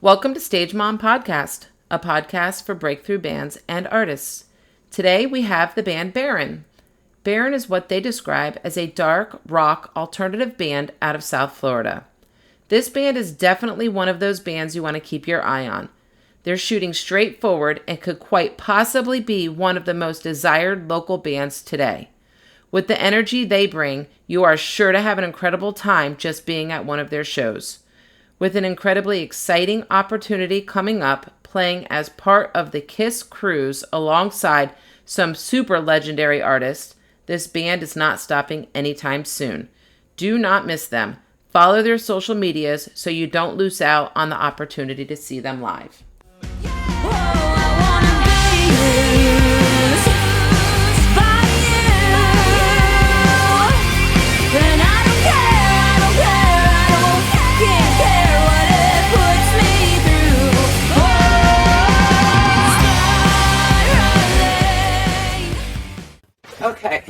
Welcome to Stage Mom Podcast, a podcast for breakthrough bands and artists. Today we have the band Baron. Baron is what they describe as a dark rock alternative band out of South Florida. This band is definitely one of those bands you want to keep your eye on. They're shooting straight forward and could quite possibly be one of the most desired local bands today. With the energy they bring, you are sure to have an incredible time just being at one of their shows. With an incredibly exciting opportunity coming up, playing as part of the Kiss Cruise alongside some super legendary artists, this band is not stopping anytime soon. Do not miss them. Follow their social medias so you don't lose out on the opportunity to see them live. Okay,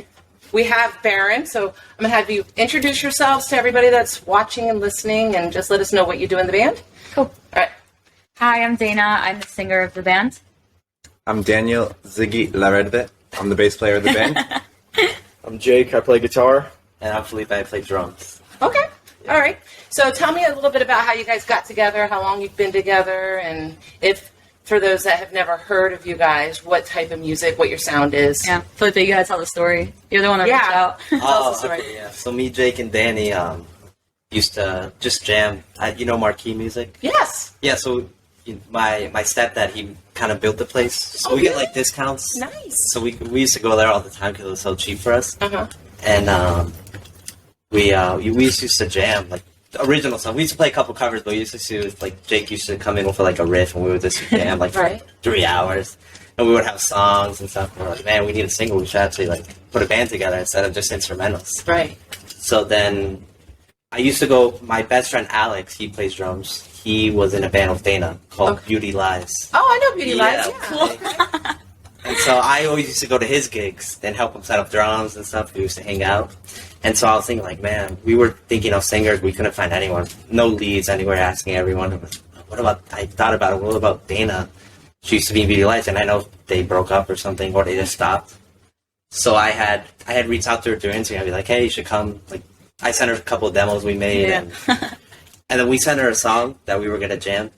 we have Baron, so I'm going to have you introduce yourselves to everybody that's watching and listening, and just let us know what you do in the band. Cool. All right. Hi, I'm Dana. I'm the singer of the band. I'm Daniel Ziggy Larede. I'm the bass player of the band. I'm Jake. I play guitar. And I'm Felipe. I play drums. Okay, all right. So tell me a little bit about how you guys got together, how long you've been together, and if, for those that have never heard of you guys, what type of music, what your sound is. Yeah, Felipe, you gotta tell the story. You're the one that reached out. Tell us the story. Okay, yeah. So me, Jake, and Danny used to just jam. You know Marquee music? Yes. Yeah, so my stepdad, he kind of built the place. So we get like discounts. Nice. So we used to go there all the time because it was so cheap for us. Uh-huh. And we used to jam, like, original song. We used to play a couple covers, but we used to like Jake used to come in with like a riff, and we would just jam like Right. for 3 hours, and we would have songs and stuff. And we're like, man, we need a single. We should actually like put a band together instead of just instrumentals. Right. So then I used to go. My best friend Alex, he plays drums. He was in a band with Dana called Beauty Lies. Oh, I know Beauty Lies. Yeah. Yeah. And so I always used to go to his gigs and help him set up drums and stuff. We used to hang out. And so I was thinking, like, man, we were thinking of singers. We couldn't find anyone. No leads anywhere, asking everyone. I thought about it. What about Dana? She used to be in Beauty Lights, and I know they broke up or something, or they just stopped. So I had reached out to her through Instagram. I'd be like, hey, you should come. Like, I sent her a couple of demos we made. Yeah. And then we sent her a song that we were going to jam.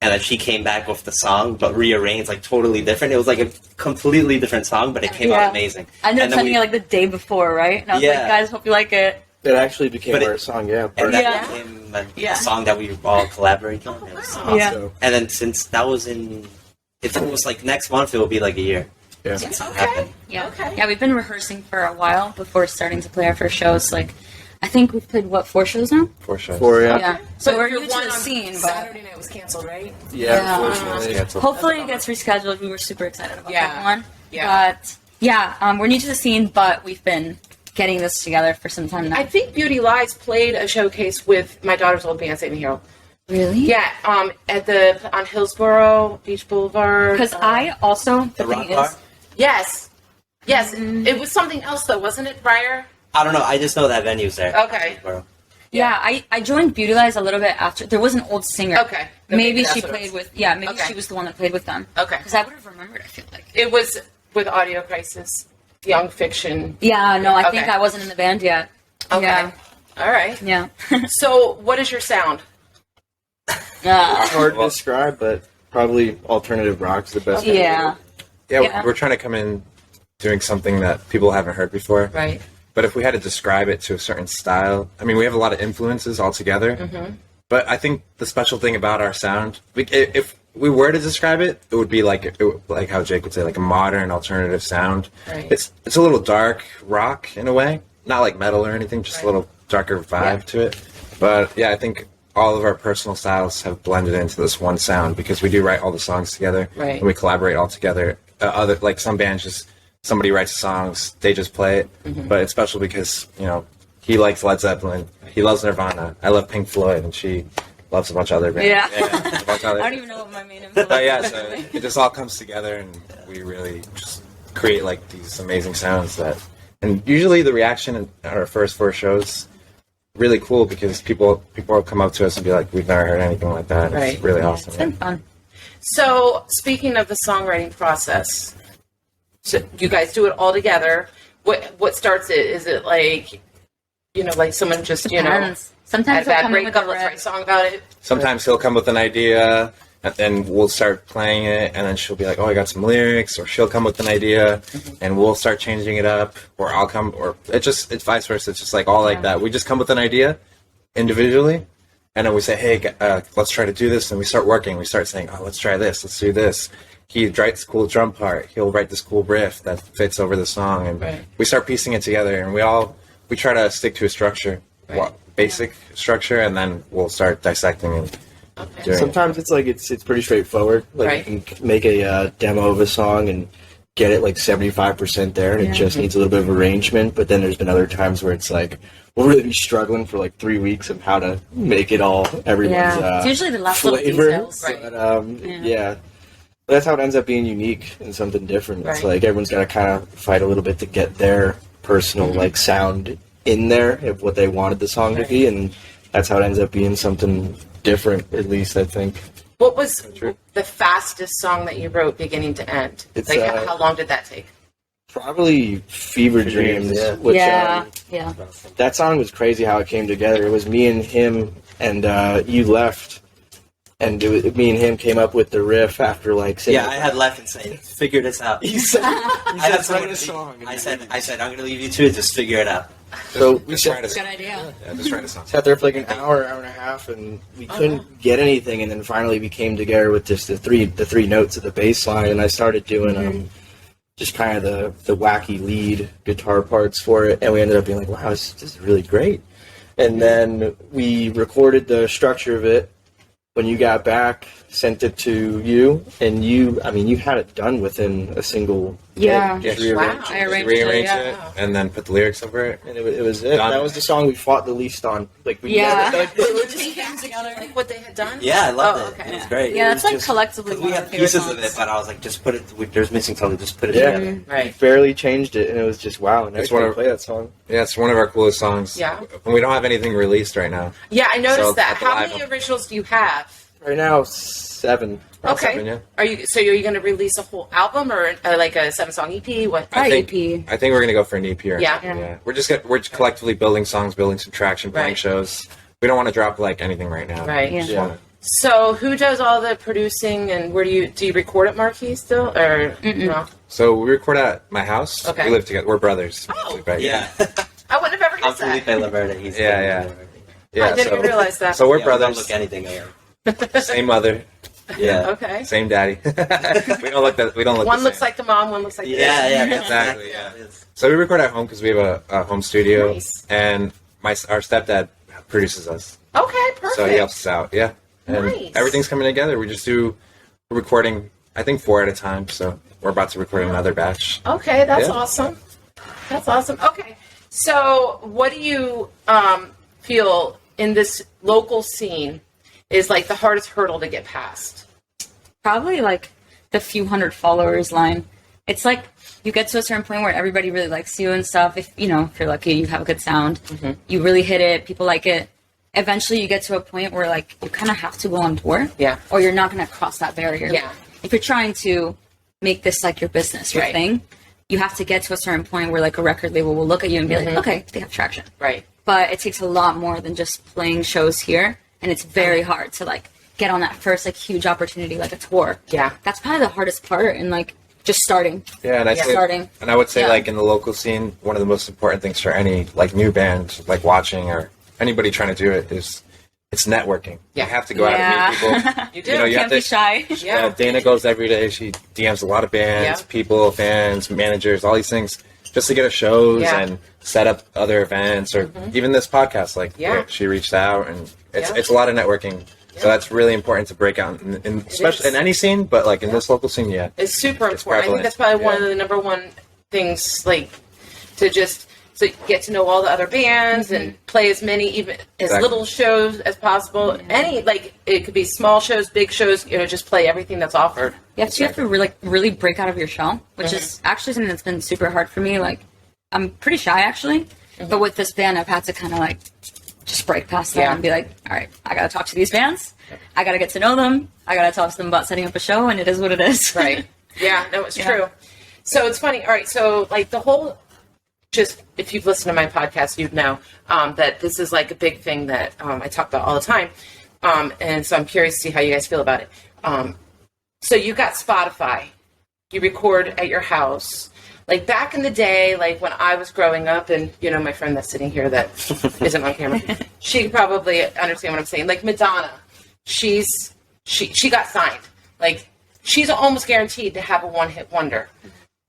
And then she came back with the song, but rearranged, like, totally different. It was, like, a completely different song, but it came out amazing. I ended up sending it, like, the day before, right? And I was like, guys, hope you like it. It actually became our song, yeah. And that became a song that we all collaborated on. It was awesome. Yeah. And then since that was it's almost like next month it will be like a year. Yeah. Since it Okay. happened. Yeah. Okay. Yeah, we've been rehearsing for a while before starting to play our first shows. Like, I think we've played, 4 shows now? 4 shows. 4, yeah. Yeah. So But we're your new to one the on scene, but Saturday night was canceled, right? Yeah, Yeah. unfortunately. Canceled. hopefully it gets rescheduled. We were super excited about Yeah. that one. Yeah. But, we're new to the scene, but we've been getting this together for some time now. I think Beauty Lies played a showcase with my daughter's old band, Saving Hero. Really? Yeah, on Hillsborough Beach Boulevard. Because I also, The rock bar? Yes, it was something else though, wasn't it, prior? I don't know. I just know that venue's there. Okay. Yeah, I joined Beauty Lies a little bit after. There was an old singer. Okay. Maybe That's she what it played was. with. Yeah, maybe Okay. she was the one that played with them. Okay. Because I would have remembered. I feel like. It was with Audio Crisis, Young Fiction. Yeah. No, I think Okay. I wasn't in the band yet. Okay. Yeah. All right. Yeah. So, what is your sound? Hard to describe, but probably alternative rock's the best. Yeah. Yeah, we're trying to come in doing something that people haven't heard before. Right. But if we had to describe it to a certain style, I mean, we have a lot of influences all together. Mm-hmm. But I think the special thing about our sound, if we were to describe it, it would be like how Jake would say, like a modern alternative sound. Right. It's a little dark rock in a way, not like metal or anything, just a little darker vibe to it. But yeah, I think all of our personal styles have blended into this one sound because we do write all the songs together, Right. and we collaborate all together. Like some bands, just somebody writes songs, they just play it. Mm-hmm. But it's special because he likes Led Zeppelin, he loves Nirvana, I love Pink Floyd, and she loves a bunch of other bands. Yeah. A bunch of other I don't even know what my main influence. But yeah, so it just all comes together, and we really just create like these amazing sounds that. And usually the reaction at our first 4 shows really cool because people will come up to us and be like, we've never heard anything like that. Right. It's really awesome. It's been fun. So, speaking of the songwriting process, so you guys do it all together. What starts it? Is it like, like someone just, had Depends. Sometimes a they'll bad come in breakup, with a let's write a riff. song about it? Sometimes he'll come with an idea, and then we'll start playing it, and then she'll be like, oh, I got some lyrics, or she'll come with an idea, and we'll start changing it up, or I'll come, or it's vice versa. It's just like all like that. We just come with an idea individually, and then we say, hey, let's try to do this, and we start working. We start saying, oh, let's try this, let's do this. He writes a cool drum part. He'll write this cool riff that fits over the song, and we start piecing it together, and we try to stick to a structure. Basic structure, and then we'll start dissecting and doing Sometimes it's like it's pretty straightforward. Like you can make a demo of a song and get it like 75% there, and it just needs a little bit of arrangement. But then there's been other times where it's like we'll really be struggling for like 3 weeks of how to make it all everyone's It's usually the last little flavor. details. But, that's how it ends up being unique and something different. It's Right. like everyone's got to kind of fight a little bit to get their personal like sound in there of what they wanted the song to be, and that's how it ends up being something different, at least I think. What was the fastest song that you wrote beginning to end? It's, Like, how long did that take? Probably Fever Dreams, which that song was crazy how it came together. It was me and him, and you left, and me and him came up with the riff after like saying, Yeah, I had left and said, figure this out. he said, I had write a song. I said, I'm going to leave you to it, just figure it out. So we just write a Good song. idea. Yeah, just write a song. sat there for like an hour and a half, and we couldn't get anything. And then finally we came together with just the three notes of the bass line, and I started doing just kind of the wacky lead guitar parts for it, and we ended up being like, wow, this is really great. And then we recorded the structure of it. When you got back, sent it to you, and you had it done within a single day. Yeah. Just Yeah, rearranged I it. arranged Rearrange it, it, and then put the lyrics over it. And it was it. Done. That was the song we fought the least on. Like we Yeah. never, like, Like what they had done? Yeah, I loved it. okay. It was great. Yeah, It it's was like just- collectively we one of had my favorite pieces of songs. it, but I was like, just put it, there's missing something, just put it Yeah. together. Right. barely changed it, and it was just wow. And It's I one want of- to play that song. Yeah, it's one of our coolest songs. Yeah. And we don't have anything released right now. Yeah, I noticed So, that. at the How live- many originals do you have? Right now, 7. Okay. 7, yeah. Are you going to release a whole album or like a 7-song EP? What? I think EP. I think we're gonna go for an EP. Yeah. Yeah. We're collectively building songs, building some traction, playing Right. shows. We don't want to drop like anything right now. Right. Yeah. Yeah. So who does all the producing and where do you record at Marquee still or no? So we record at my house. Okay. We live together. We're brothers. Oh. Right? Yeah. I wouldn't have ever I'm guessed that. Felipe Laverde. He's Yeah, yeah. Yeah. I didn't so, realize that. So we're We don't brothers. look anything alike. Same mother. Yeah. Okay. Same daddy. we don't look that. We don't look. One the looks same. like the mom, one looks like the Yeah, dad. yeah. Exactly, yeah. it is. So we record at home because we have a home studio, Nice. and our stepdad produces us, Okay, perfect. so he helps us out. Yeah, and Nice. everything's coming together. We just do recording. I think 4 at a time. So we're about to record another batch. Okay, that's Yeah. awesome. That's awesome. Okay, so what do you feel in this local scene is like the hardest hurdle to get past? Probably like the few hundred followers line. It's like you get to a certain point where everybody really likes you and stuff. If if you're lucky, you have a good sound. You really hit it. People like it. Eventually, you get to a point where like you kind of have to go on tour. Yeah. Or you're not going to cross that barrier. Yeah. If you're trying to make this like your business, your Right. thing, you have to get to a certain point where like a record label will look at you and be like, okay, they have traction. Right. But it takes a lot more than just playing shows here, and it's very hard to like get on that first like huge opportunity like a tour. Yeah. That's probably the hardest part in like just starting. Yeah, and Starting. and I would say Yeah. like in the local scene, one of the most important things for any like new band like watching or anybody trying to do it is it's networking. Yeah. You have to go out and meet people. You do. You know, you Can't have be to. shy. Yeah. Dana goes every day. She DMs a lot of bands, Yeah. people, fans, managers, all these things, just to get us shows Yeah. and set up other events or even this podcast. Like, Yeah. she reached out, and it's Yeah. it's a lot of networking. So that's really important to break out, especially is. in any scene, but like in this local scene, yeah. It's super It's important. I think prevalent. that's probably one of Yeah. the number one things, like to just get to know all the other bands and play as many, even as Exactly. little shows as possible. Any like it could be small shows, big shows. Just play everything that's offered. You have to really break out of your shell, which is actually something that's been super hard for me. Like, I'm pretty shy actually, but with this band, I've had to kind of like just break past that Yeah. and be like, all right, I gotta talk to these fans. I gotta get to know them. I gotta talk to them about setting up a show, and it is what it is. Right. Yeah, no, it's Yeah. true. So it's funny. All right, so like the whole, just if you've listened to my podcast, you'd know that this is like a big thing that I talk about all the time. And so I'm curious to see how you guys feel about it. So you got Spotify. You record at your house. Like back in the day, like when I was growing up, and you know my friend that's sitting here that isn't on camera, she could probably understand what I'm saying. Like Madonna, she got signed. Like she's almost guaranteed to have a one-hit wonder.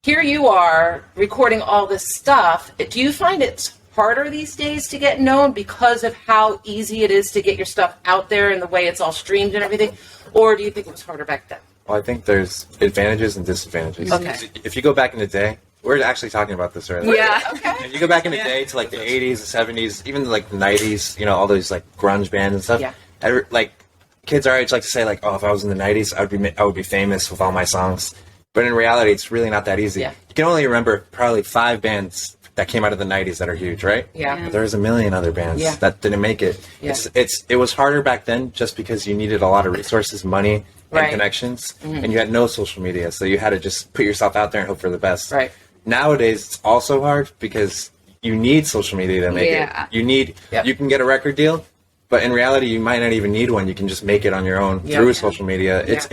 Here you are recording all this stuff. Do you find it's harder these days to get known because of how easy it is to get your stuff out there and the way it's all streamed and everything? Or do you think it was harder back then? Well, I think there's advantages and disadvantages. Okay. If you go back in the day, we're actually talking about this earlier. Yeah. Okay. And you go back in the day to like the 80s, the 70s, even like the 90s, you know, all those like grunge bands and stuff. Yeah. Like kids our age like to say like, oh, if I was in the 90s, I would be famous with all my songs. But in reality, it's really not that easy. Yeah. You can only remember probably 5 bands that came out of the 90s that are huge, right? Yeah. But there's a million other bands Yeah. that didn't make it. Yeah. It was harder back then just because you needed a lot of resources, money, and Right. connections, and you had no social media, so you had to just put yourself out there and hope for the best. Right. Nowadays, it's also hard because you need social media to make Yeah. it. You can get a record deal, but in reality, you might not even need one. You can just make it on your own through social media. It's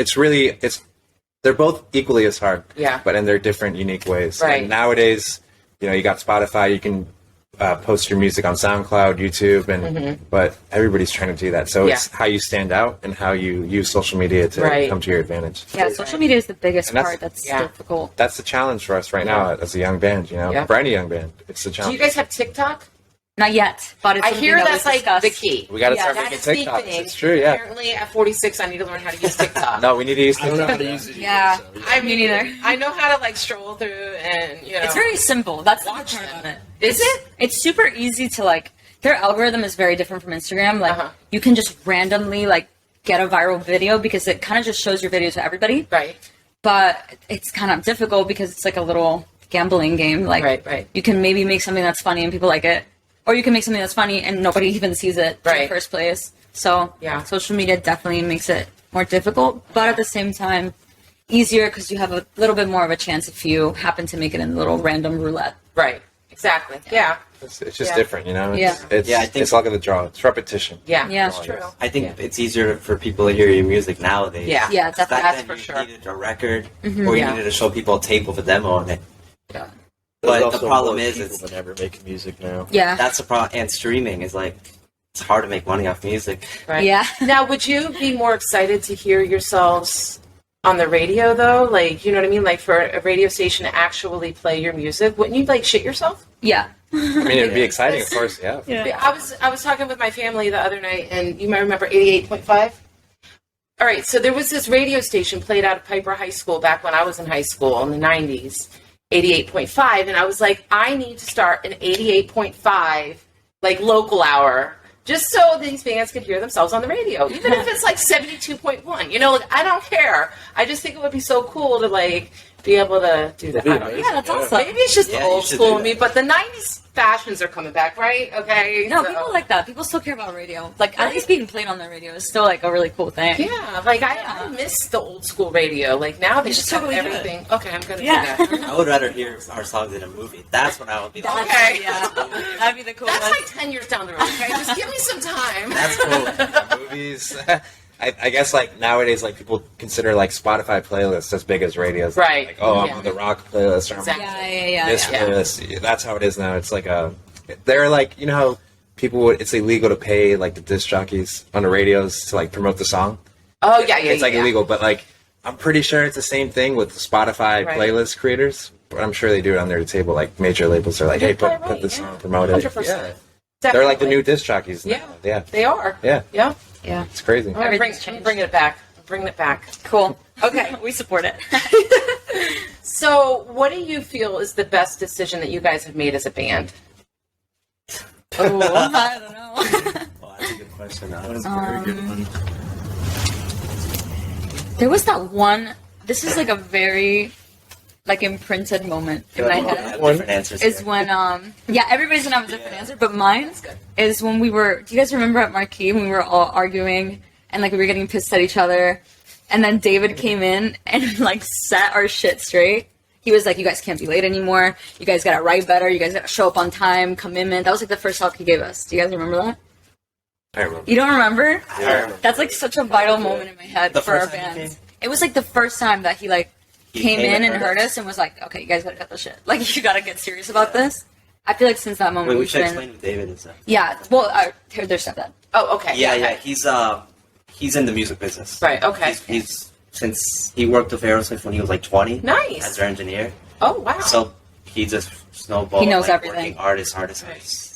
they're both equally as hard, but in their different, unique ways. Right. And nowadays, you know, you got Spotify, you can post your music on SoundCloud, YouTube, and but everybody's trying to do that. So it's how you stand out and how you use social media to come to your advantage. Yeah, social media is the biggest And that's- part that's yeah. difficult. That's the challenge for us right now as a young band, you know, for any young band. It's the Do challenge. you guys have TikTok? Not yet, but it's I something hear that that's we've like the discussed. key. We got to Yeah, start That's making the TikToks. thing. It's true, yeah. Apparently, at 46, I need to learn how to use TikTok. No, we need to use I don't know TikTok. how to use it. Yeah. Either, so, I Me mean, neither. I know how to like stroll through, and you know, It's very simple. That's the Watch part them. of it. Is it? It's super easy to like. Their algorithm is very different from Instagram. Like you can just randomly like get a viral video because it kind of just shows your video to everybody. right. But it's kind of difficult because it's like a little gambling game. Like Right. you can maybe make something that's funny and people like it, or you can make something that's funny and nobody even sees it in Right. the first place. So social media definitely makes it more difficult, but at the same time easier because you have a little bit more of a chance if you happen to make it in a little random roulette. Right. Exactly. Yeah. It's just Yeah. different, you know? Yeah. I think it's luck of the draw. It's repetition. Yeah. Yeah. That's true. I think it's easier for people to hear your music nowadays. Yeah. Yeah, Back definitely. That's then, for you sure. needed a record, or you Yeah. needed to show people a tape with a demo on it. Yeah. But There's the also problem more is, people it's than ever making music now. Yeah. that's the problem. And streaming is like, it's hard to make money off music. Right. Yeah. Now, would you be more excited to hear yourselves on the radio, though? Like, you know what I mean? Like, for a radio station to actually play your music, wouldn't you like shit yourself? Yeah. I mean, it'd be exciting, of course, yeah. I was talking with my family the other night, and you might remember 88.5. All right, so there was this radio station played out of Piper High School back when I was in high school in the 90s, 88.5, and I was like, I need to start an 88.5 like local hour just so these bands could hear themselves on the radio, even if it's like 72.1. You know, like, I don't care. I just think it would be so cool to like be able to do that. I don't know. Yeah, that's awesome. Maybe it's just Yeah, you old should school do with me, that. but the 90s fashions are coming back, right? Okay. No, so- people like that. People still care about radio. Like, at least being played on the radio is still, like, a really cool thing. Yeah, like I miss the old school radio. Like now they You just should have totally do it. everything. Okay, I'm gonna Yeah. do that. I would rather hear our songs in a movie. That's what I would be like. Okay. Yeah. That'd be the coolest. That's like 10 years down the road. Okay, just give me some time. That's cool. Movies. I guess, like, nowadays, like, people consider, like, Spotify playlists as big as radios. Right. Like, oh, I'm Yeah. on the rock playlist, or I'm Exactly. Yeah. this playlist. That's how it is now. It's like they're like, you know how people would, it's illegal to pay, like, the disc jockeys on the radios to, like, promote the song? Oh yeah, It's like yeah. illegal, but like I'm pretty sure it's the same thing with Spotify Right. playlist creators. But I'm sure they do it on their table. Like major labels are like, You're hey, put probably this right, on, yeah. promote it. 100%. Yeah. They're like the Definitely. new disc jockeys. Now. Yeah. yeah, They are. yeah. Yeah. Yeah. It's crazy. All right, I'm bringing it back. I'm bringing it back. Cool. Okay. We support it. So, what do you feel is the best decision that you guys have made as a band? Oh, I don't know. Well, that's a good question. That was a very good one. There was that one. This is like a very like imprinted moment in my head Different answers. is here. when everybody's gonna have a different answer, but mine is when we were. Do you guys remember at Marquee when we were all arguing and like we were getting pissed at each other, and then David came in and like set our shit straight. He was like, "You guys can't be late anymore. You guys gotta write better. You guys gotta show up on time. Commitment." That was like the first help he gave us. Do you guys remember that? I remember. You don't remember? I remember. That's like such a vital moment in my head The for our first time he band. came? It was like the first time that he like came in and heard us. us and was like, "Okay, you guys gotta cut the shit. Like, you gotta get serious about this." I feel like since that moment Wait, we we've should been. explain who David is. Yeah. Well, their stepdad. Oh, okay. Yeah. He's in the music business. Right. Okay. He's since he worked with Aerosmith when he was like 20. Nice. As their engineer. Oh, wow. So he just snowballed. He knows like, everything. Working artist.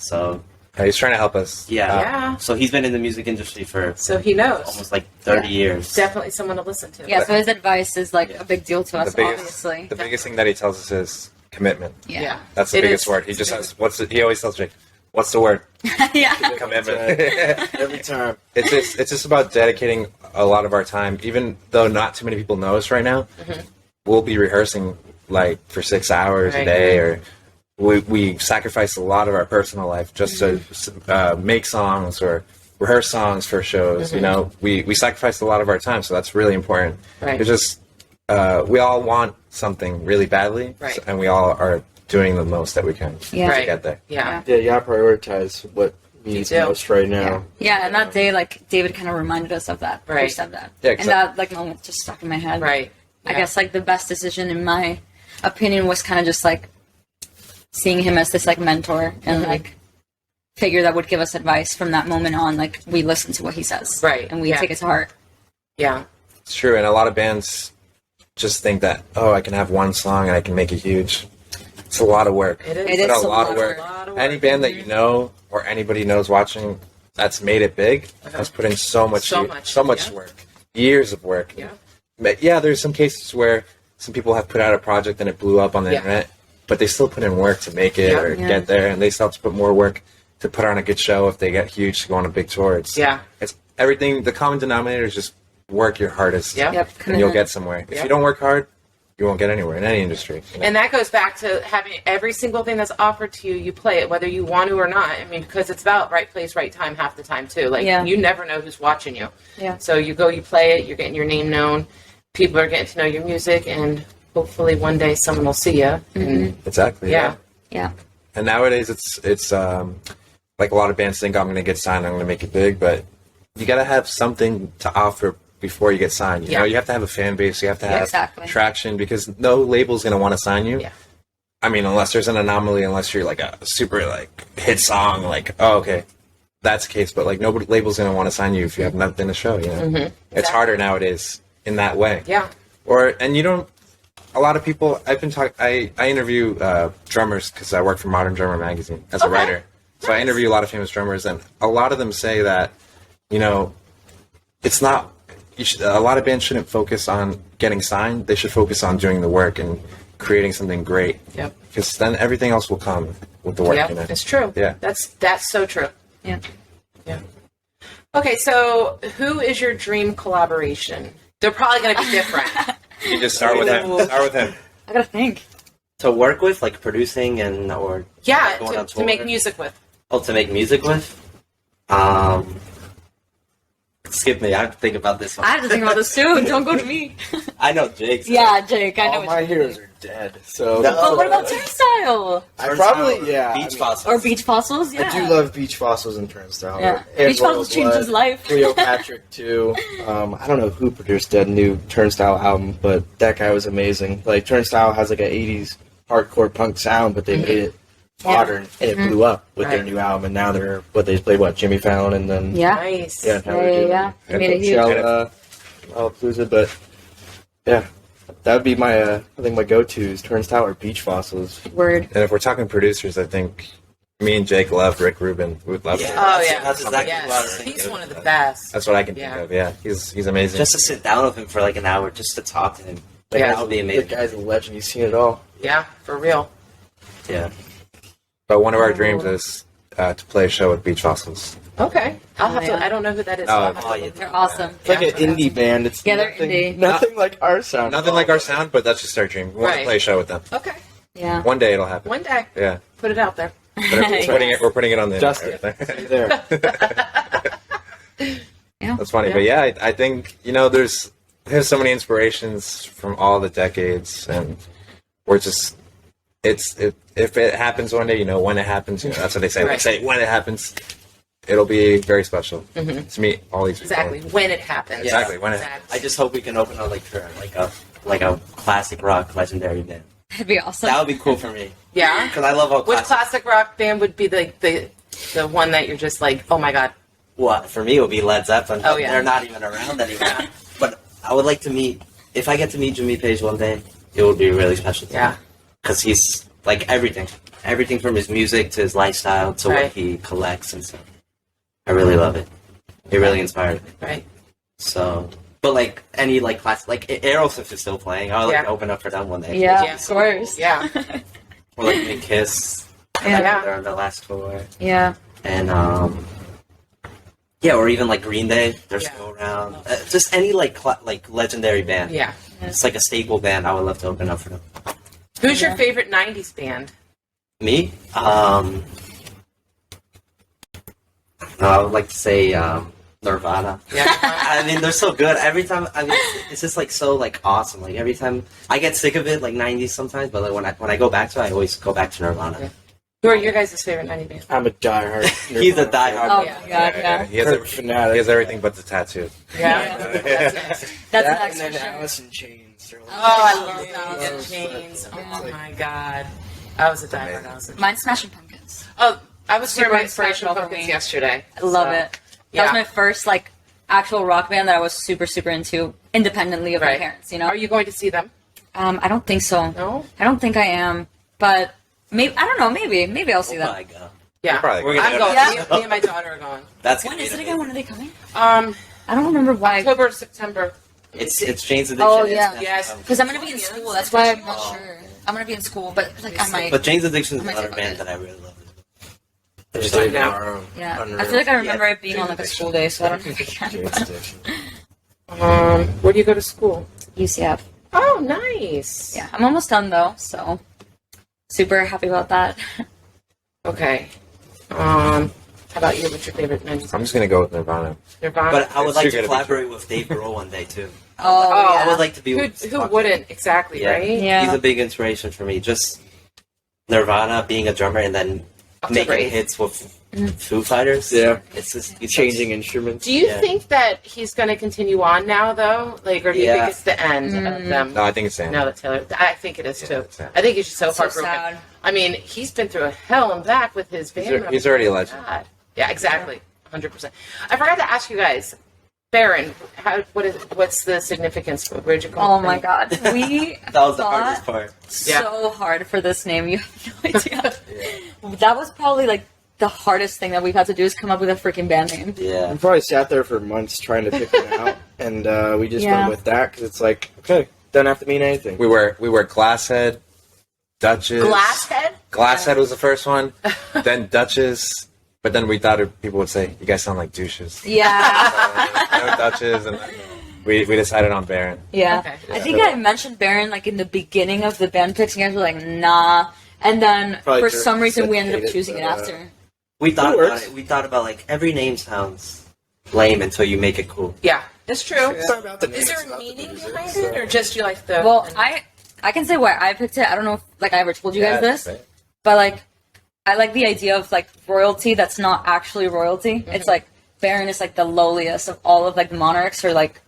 So Yeah, he's trying to help us. yeah. Yeah. So he's been in the music industry for So he knows. almost like 30 years. Definitely someone to listen to. Yeah. So his advice is like a big deal to us, obviously. The biggest thing that he tells us is commitment. Yeah. That's the It biggest is. word. He just says, he always tells Jake, what's the word? Yeah. Commitment. Every time. It's just about dedicating a lot of our time, even though not too many people know us right now. We'll be rehearsing like for 6 hours Right. a day, or we sacrifice a lot of our personal life just to make songs or rehearse songs for shows. You know, we sacrifice a lot of our time, so that's really important. Right. It's just we all want something really badly, Right. and we all are doing the most that we can Yeah. to Right. get there. Yeah. Yeah, you gotta prioritize what needs do. most right now. Yeah, and that day, like, David kind of reminded us of that. Right. He said that. Yeah, and that, like, moment just stuck in my head. Right. I Yeah. guess, like, the best decision, in my opinion, was kind of just, like, seeing him as this, like, mentor and, like, figure that would give us advice from that moment on. Like, we listen to what he says. Right, And we yeah. take it to heart. Yeah. It's true, and a lot of bands just think that, oh, I can have one song and I can make it huge. It's a lot of work. It is. It It's is a lot of work. Any band that you know or anybody knows watching that's made it big has put in so much So much, yeah. work, years of work. Yeah. But yeah, there's some cases where some people have put out a project and it blew up on the Yeah. internet, but they still put in work to make it Yeah. or Yeah. get there, and they still have to put more work to put on a good show if they get huge to go on a big tour. It's everything. The common denominator is just work your hardest, Yeah. Yep. and you'll get somewhere. If Yeah. you don't work hard, you won't get anywhere in any industry. you know? And that goes back to having every single thing that's offered to you, you play it, whether you want to or not. I mean, because it's about right place, right time half the time, too. Like, Yeah. you never know who's watching you. Yeah. So you go, you play it, you're getting your name known, people are getting to know your music, and hopefully one day someone will see you. And, Exactly. yeah. Yeah. And nowadays, it's like a lot of bands think I'm going to get signed, I'm going to make it big, but you got to have something to offer before you get signed. You Yeah. know, you have to have a fan base, you have to have exactly. traction, because no label's going to want to sign you. Yeah. I mean, unless there's an anomaly, unless you're like a super like hit song, like, oh, okay, that's the case. But like nobody label's going to want to sign you if you have nothing to show. You know, it's harder nowadays in that way. Yeah. And you don't. A lot of people. I've been talking. I interview drummers because I work for Modern Drummer magazine as a Okay. writer. So I interview a lot of famous drummers, and a lot of them say that, you know, it's not. A lot of bands shouldn't focus on getting signed. They should focus on doing the work and creating something great. Yep. Because then everything else will come with the work. Yeah, You know? it's true. Yeah. That's so true. Yeah. Yeah. Okay, so who is your dream collaboration? They're probably going to be different. You just start with him. Start with him. I gotta think. To work with, like producing and or Yeah, going on to make tour. music with. Oh, to make music with? Skip me. I have to think about this one. I have to think about this too. Don't go to me. I know Jake's. Yeah, Jake, I know All what my you heroes are dead. So No. But what about Turnstile? I probably Beach fossils. Or Beach Fossils? Yeah. I do love Beach Fossils and Turnstile. Yeah. And Beach Fossils Royal changed Blood, his life. Cleopatra too. I don't know who produced that new Turnstile album, but that guy was amazing. Like Turnstile has like an '80s hardcore punk sound, but they made it modern, and it blew up with their Right. new album. And now they're they played Jimmy Fallon, and then Yeah. Nice. yeah, now Yeah, they're doing yeah. and Made it huge. Lollapalooza, but yeah. That would be my, I think my go-tos, Turnstile or Beach Fossils. Word. And if we're talking producers, I think me and Jake love Rick Rubin. We'd love Yeah. to. Oh, yeah. That's exactly what I was Yes. thinking. He's one of the best. That's what I can Yeah. think of. Yeah, he's amazing. Just to sit down with him for like an hour, just to talk to him. Like, Yeah. that would be The amazing. guy's a legend. He's seen it all. Yeah, for real. Yeah. But one of our dreams is to play a show with Beach Fossils. Okay. I'll have yeah. to. I don't know who that is. Oh, I'll have to yeah. look. They're awesome. It's like an indie band. It's Yeah, they're nothing, indie. nothing like our sound. Nothing like our sound, but that's just our dream. We want Right. to play a show with them. Okay. Yeah. One day it'll happen. One day. Yeah. Put it out there. We're putting it on the Justin, internet. there. Yeah. That's funny, but yeah, I think there's so many inspirations from all the decades, and we're just if it happens one day, when it happens, that's what they say. They Right. say when it happens, it'll be very special to meet all these people. Exactly. When it happens. Exactly, when it- I just hope we can open up like a classic rock legendary band. That'd be awesome. That would be cool for me. Yeah. Because I love all Which classic. classic rock band would be the one that you're just like, oh my god? What for me it would be Led Zeppelin. Oh, But yeah. they're not even around anymore. But I would like to meet. If I get to meet Jimmy Page one day, it would be really special. To Yeah. me. Because he's like everything from his music to his lifestyle to Right. what he collects and stuff. I really love it. It really inspired me. Right. So, but like any like class, like Aerosmith is still playing. I'll Yeah. open up for them one day. Yeah, Yeah. of course. Yeah. Or like Big Kiss. Yeah. They're on the last tour. Yeah. And yeah, or even like Green Day. They're Yeah. still around. Just any like legendary band. Yeah. It's like a staple band. I would love to open up for them. Who's your favorite '90s band? Me? I would like to say Nirvana. Yeah. I mean, they're so good. Every time, I mean, it's just like so like awesome. Like every time, I get sick of it, like '90s sometimes. But like when I go back to it, I always go back to Nirvana. Yeah. Who are your guys' favorite '90s band? I'm a diehard. He's a diehard. Oh Yeah. my god, yeah. He has, Fanatic. he has everything but the tattoo. Yeah. That's That next and for then sure. Alice in Chains. They're like- Oh, I love Yeah. Alice in Chains. Oh my god. I was a diehard Alice in Chains. Mine's Smashing Pumpkins. Oh, I was Super hearing my inspirational Smashing for Pumpkins me. yesterday. I love So, it. That Yeah. was my first like actual rock band that I was super super into, independently of Right. my parents. You know. Are you going to see them? I don't think so. No. I don't think I am. But maybe I don't know. Maybe I'll see Oh them. my god. Yeah. Probably. We're gonna I'm go. going. Yeah. Me and my daughter are going. That's When gonna is be it again? When amazing. are they coming? I don't remember why. October or September. It's Jane's Addiction. Oh, it's yeah. Smashing Yes. Pumpkins. Because I'm gonna be in school. That's why I'm not sure. I'm gonna be in school, but like I might. But Jane's Addiction is I might another take band it. that I really love. They're Just so right now. narrow. Yeah, Unreal. I feel like I remember Yeah. it being on like a school day, so I don't know if I can. Jane's Addiction. Where do you go to school? UCF. Oh, nice. Yeah, I'm almost done though, so super happy about that. Okay. How about you? What's your favorite '90s? I'm just gonna go with Nirvana. Nirvana. But I would It's like too to good to be collaborate with Dave Grohl one day too. Oh, Oh, I would like to be. who wouldn't exactly, Yeah. right? Yeah. He's a big inspiration for me. Just Nirvana, being a drummer, and then October making 8th. hits with Foo Fighters. Yeah. It's just he's Changing instruments. Do you Yeah. think that he's going to continue on now, though? Like, or do you Yeah. think it's the end of them? No, I think it's Sam. No, that's Taylor. I think it is Yeah, too. it's sad. I think he's just so So heartbroken. sad. I mean, he's been through a hell and back with his band. He's already a legend. God. Yeah, exactly. 100%. I forgot to ask you guys, Baron. What's the significance? Where'd you come? Oh from? my god, we that was the thought hardest part. so hard for this name. You have no idea. That was probably like the hardest thing that we've had to do is come up with a freaking band name. Yeah. We probably sat there for months trying to pick one out, and we just Yeah. went with that because it's like, okay, doesn't have to mean anything. We were Glasshead, Duchess. Glasshead. Glasshead was the first one, then Duchess. But then we thought people would say, "You guys sound like douches." Yeah, Duchess, and then we decided on Baron. yeah. Okay. I think I mentioned Baron like in the beginning of the band picks, and you guys were like, nah. And then Probably for just some reason we said ended up hate it, choosing it but, after. We thought It about works. it. We thought about like every name sounds lame until you make it cool. Yeah, it's true. It's not about the name, Is there it's a about the meaning music, behind so- it, or just you like the? Well, I can say why I picked it. I don't know if like I ever told you guys this, right. but like I like the idea of like royalty that's not actually royalty. It's like Baron is like the lowliest of all of like the monarchs or like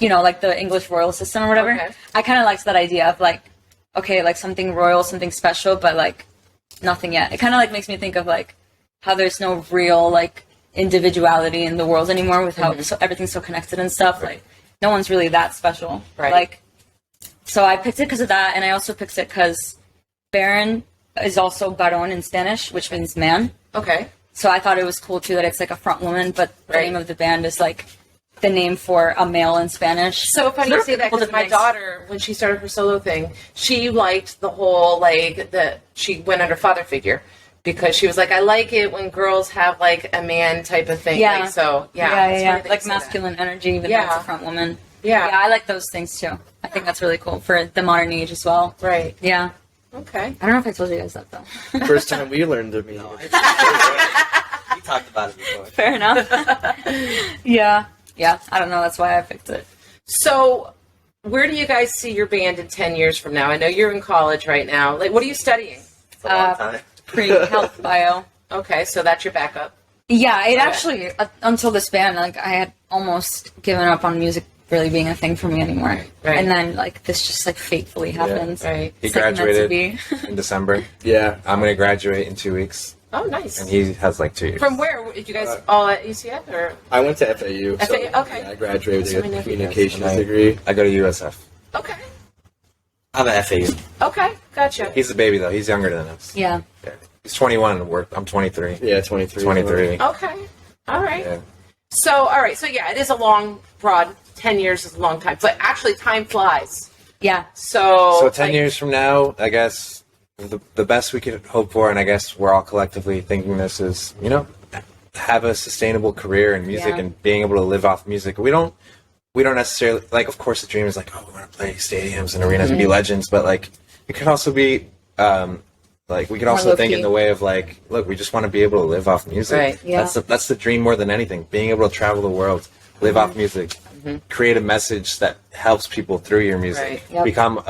you know like the English royal system or whatever. Okay. I kind of liked that idea of like okay like something royal, something special, but like nothing yet. It kind of like makes me think of like how there's no real like individuality in the world anymore with how so everything's so connected and stuff. Like no one's really that special. Right. Like so I picked it because of that, and I also picked it because Baron is also Baron in Spanish, which means man. Okay. So I thought it was cool too that it's like a front woman, but the Right. name of the band is like the name for a male in Spanish. So funny you say that because my daughter, when she started her solo thing, she liked the whole like she went under father figure. because she was like, I like it when girls have like a man type of thing. Yeah. Like, so Yeah, it's yeah. funny that you Like say that. masculine energy, even Yeah. though it's a front woman. Yeah. Yeah, I like those things too. I think that's really cool for the modern age as well. Right. Yeah. Okay. I don't know if I told you guys that though. First time we learned to meet. We talked about it before. Fair enough. Yeah. Yeah. I don't know. That's why I picked it. So, where do you guys see your band in 10 years from now? I know you're in college right now. Like, what are you studying? It's a long time. Pre-health bio. Okay, so that's your backup. Yeah, it actually, until this band, like, I had almost given up on music really being a thing for me anymore. Right. And then, like, this just, like, fatefully happened. Right. He It's, like, meant to graduated be. in December. Yeah. I'm going to graduate in 2 weeks. Oh, nice. And he has like 2 years. From where? Did you guys all at UCF or? I went to FAU. So, FAU, okay. yeah, I graduated So with many a of you guys. communications And degree. I go to USF. Okay. I'm at FAU. Okay, gotcha. He's a baby though. He's younger than us. Yeah. Yeah. He's 21 and I'm 23. Yeah, 23. 23. Okay. All right. Yeah. So, all right. So, yeah, it is a long, broad, 10 years is a long time. But actually, time flies. Yeah. So, 10 years from now, I guess the best we could hope for, and I guess we're all collectively thinking this is, have a sustainable career in music Yeah. and being able to live off music. We don't necessarily, like, of course the dream is like, oh, we want to play stadiums and arenas and be legends, but like, it could also be, like, we could also think in low-key. the way of like, look, we just want to be able to live off music. Right. Yeah. That's the dream more than anything. Being able to travel the world, live off music, create a message that helps people through your music, Right. Yep. become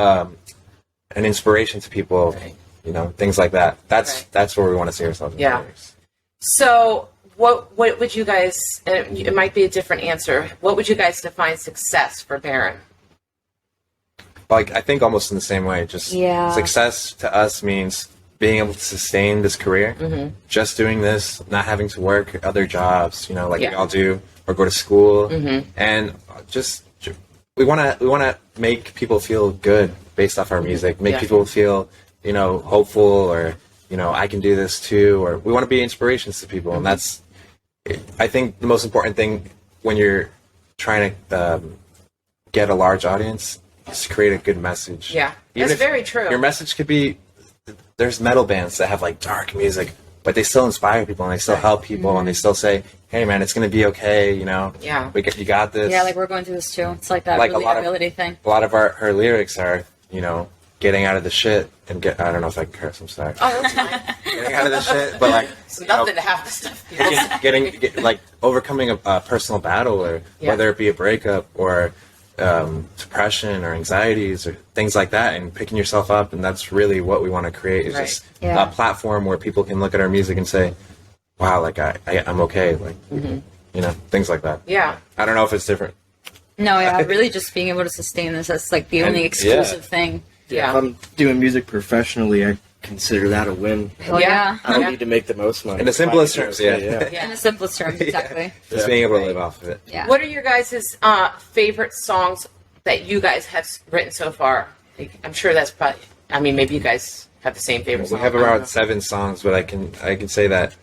an inspiration to people, Right. things like that. Right. That's where we want to see ourselves. In Yeah. 10 years. So, what would you guys, and it might be a different answer, what would you guys define success for Baron? Like, I think almost in the same way. Just Yeah. success to us means being able to sustain this career, just doing this, not having to work other jobs, like Yeah. we all do, or go to school, and just we want to make people feel good based off our music, make Yeah. people feel hopeful, or I can do this too, or we want to be inspirations to people, and that's I think the most important thing when you're trying to get a large audience is to create a good message. Yeah, Even that's if very true. Your message could be, there's metal bands that have like dark music, but they still inspire people and they still help people and they still say, hey man, it's going to be okay, Yeah. you got this. Yeah, like, we're going through this too. It's like that Like a lot of- relatability thing. A lot of her lyrics are, getting out of the shit and I don't know if I can curse, I'm sorry. Oh, that's fine. Getting out of the shit, but like, It's nothing to have the stuff. like overcoming a personal battle, or Yeah. whether it be a breakup or depression or anxieties or things like that, and picking yourself up, and that's really what we want to create is Right. just Yeah. a platform where people can look at our music and say, wow, like I'm okay, like things like that. Yeah. I don't know if it's different. No, yeah, really just being able to sustain this. That's like the only And- exclusive thing. Yeah. If I'm doing music professionally, I consider that a win. Hell Yeah. yeah. I don't Yeah. need to make the most money. In the simplest terms, yeah. In the simplest terms, exactly. Just being able to live off of it. Yeah. What are your guys' favorite songs that you guys have written so far? Like, I'm sure that's probably, maybe you guys have the same favorite We song. have I don't around know. 7 songs, but I can say that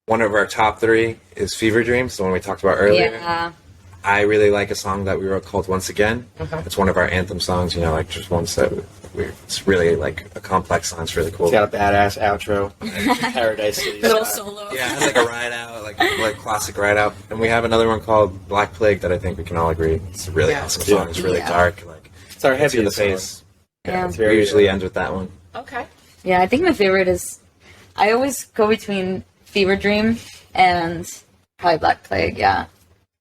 one of our top 3 is Fever Dreams, the one we talked about earlier. Yeah. I really like a song that we wrote called Once Again. It's one of our anthem songs, like just ones that it's really like a complex song. It's really cool. It's got a badass outro. Paradise City. Little solo. Yeah, it has like a ride out, like classic ride out. And we have another one called Black Plague that I think we can all agree it's a really Yeah. awesome song. It's really Yeah. dark, like It's our hits you in the heaviest face. Yeah. It's We very, usually end with that one. Okay. Yeah, I think my favorite is, I always go between Fever Dream and probably Black Plague, yeah.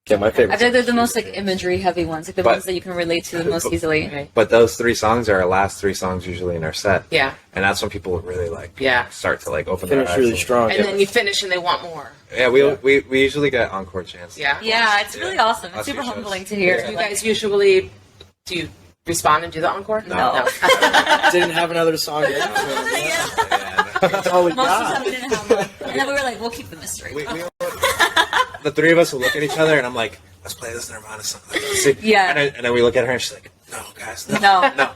Yeah, my favorite. I feel like they're the most like imagery heavy ones, like the But- ones that you can relate to the most easily. Okay. But those 3 songs are our last 3 songs usually in our set. Yeah. And that's when people really like Yeah. start to like open their Finish eyes. really and- strong. And then you finish and they want more. Yeah, we usually get encore chants. Yeah. Yeah, it's really awesome. It's Lots of super shows. humbling to hear. Do you Like, guys usually, do you respond and do the encore? No. Didn't have another song yet. That's all we most of the got. time we didn't have one. And then we were like, we'll keep the mystery. The 3 of us will look at each other and I'm like, let's play this Nirvana song. Let's see. Yeah. And then we look at her and she's like, no, guys, no. No. No.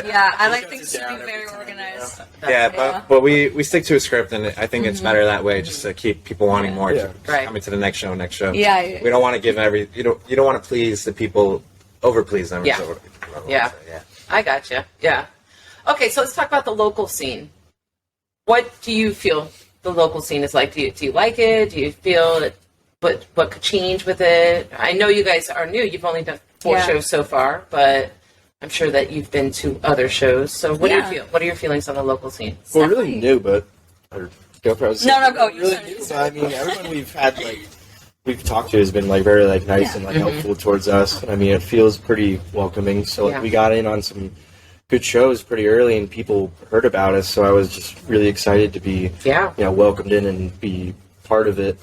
Yeah, I like Just things sit to down be very every time, organized. Yeah, but we stick to a script, and I think it's better that way, just to keep people wanting more, Yeah. Right. coming to the next show. Yeah, yeah. We don't want to give you don't want to please the people, over please them. Yeah. is what I wanna Yeah. say, yeah. I gotcha. Yeah. Okay, so let's talk about the local scene. What do you feel the local scene is like? Do you like it? Do you feel that what could change with it? I know you guys are new. You've only done 4 shows so far, but I'm sure that you've been to other shows. So what do you feel? What are your feelings on the local scene? We're really new, but go for it. No, go. Really new. So, I mean, everyone we've talked to has been very nice and helpful towards us. And I mean, it feels pretty welcoming. So we got in on some good shows pretty early, and people heard about us. So I was just really excited to be welcomed in and be part of it.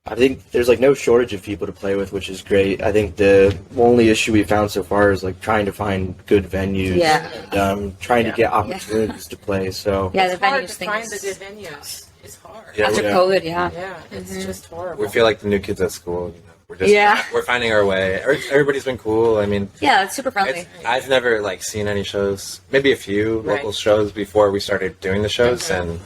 I think there's no shortage of people to play with, which is great. I think the only issue we found so far is trying to find good venues and trying to get opportunities to play. So the it's hard venues to find the good venues. It's hard. After COVID, it's just horrible. We feel like the new kids at school. We're just we're finding our way. Everybody's been cool. I mean, it's super friendly. I've never seen any shows, maybe a few local shows before we started doing the shows, and